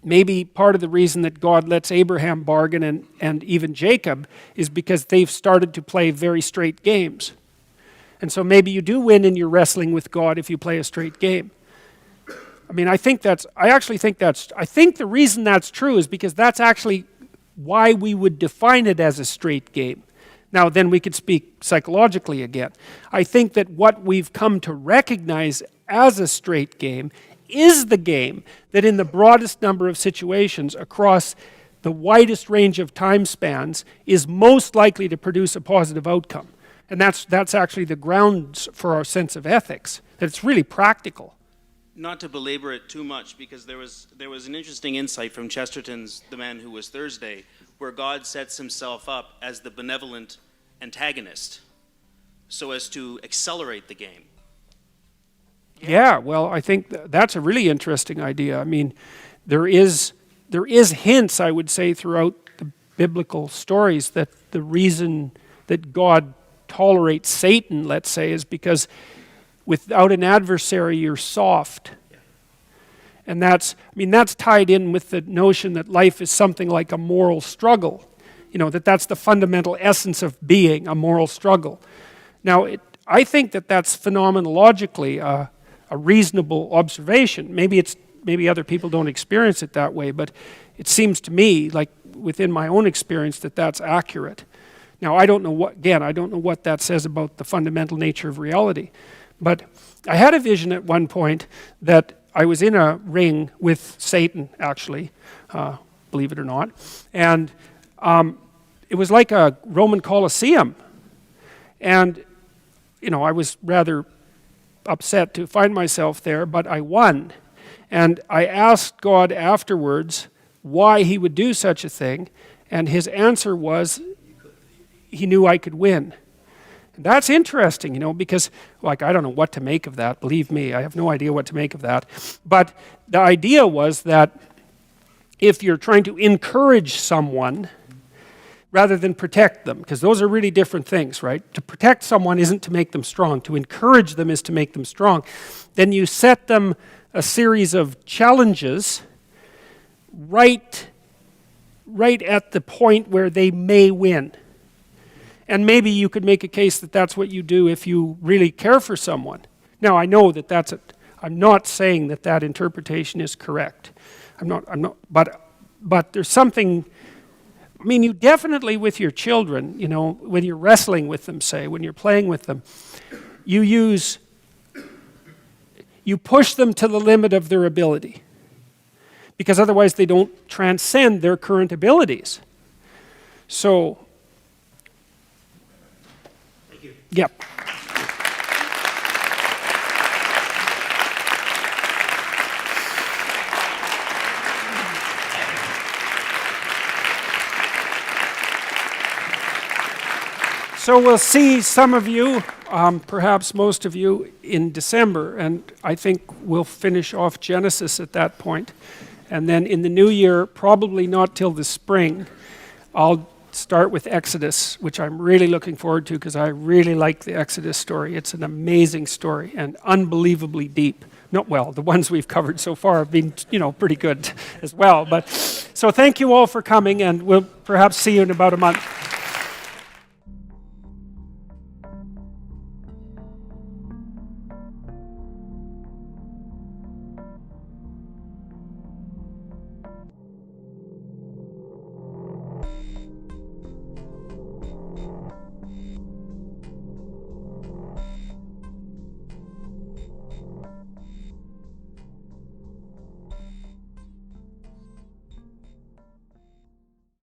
maybe part of the reason that God lets Abraham bargain and even Jacob is because they've started to play very straight games. And so maybe you do win in your wrestling with God if you play a straight game. I think the reason that's true is because that's actually why we would define it as a straight game. Now, then we could speak psychologically again. I think that what we've come to recognize as a straight game is the game that in the broadest number of situations across the widest range of time spans is most likely to produce a positive outcome. And that's actually the grounds for our sense of ethics, that it's really practical. Not to belabor it too much, because there was an interesting insight from Chesterton's The Man Who Was Thursday, where God sets himself up as the benevolent antagonist so as to accelerate the game. Yeah, well, I think that's a really interesting idea. There is hints, I would say, throughout the biblical stories that the reason that God tolerates Satan, let's say, is because without an adversary, you're soft. And that's tied in with the notion that life is something like a moral struggle. That's the fundamental essence of being, a moral struggle. Now, I think that's phenomenologically a reasonable observation. Maybe other people don't experience it that way, but it seems to me, like within my own experience, that's accurate. Now, I don't know what that says about the fundamental nature of reality. But I had a vision at one point that I was in a ring with Satan, actually, believe it or not. And it was like a Roman Colosseum. And, I was rather upset to find myself there, but I won. And I asked God afterwards why he would do such a thing. And his answer was, he knew I could win. That's interesting, because, I don't know what to make of that. Believe me, I have no idea what to make of that. But the idea was that if you're trying to encourage someone rather than protect them, because those are really different things, right? To protect someone isn't to make them strong. To encourage them is to make them strong. Then you set them a series of challenges right at the point where they may win. And maybe you could make a case that that's what you do if you really care for someone. Now, I know that that's it. I'm not saying that that interpretation is correct. But there's something, I mean, you definitely with your children, you know, when you're wrestling with them, say, when you're playing with them, you push them to the limit of their ability. Because otherwise they don't transcend their current abilities. So, thank you. Yep. So we'll see some of you, perhaps most of you, in December, and I think we'll finish off Genesis at that point. And then in the new year, probably not till the spring, I'll start with Exodus, which I'm really looking forward to because I really like the Exodus story. It's an amazing story and unbelievably deep. Not well, the ones we've covered so far have been, you know, pretty good as well. But so thank you all for coming, and we'll perhaps see you in about a month.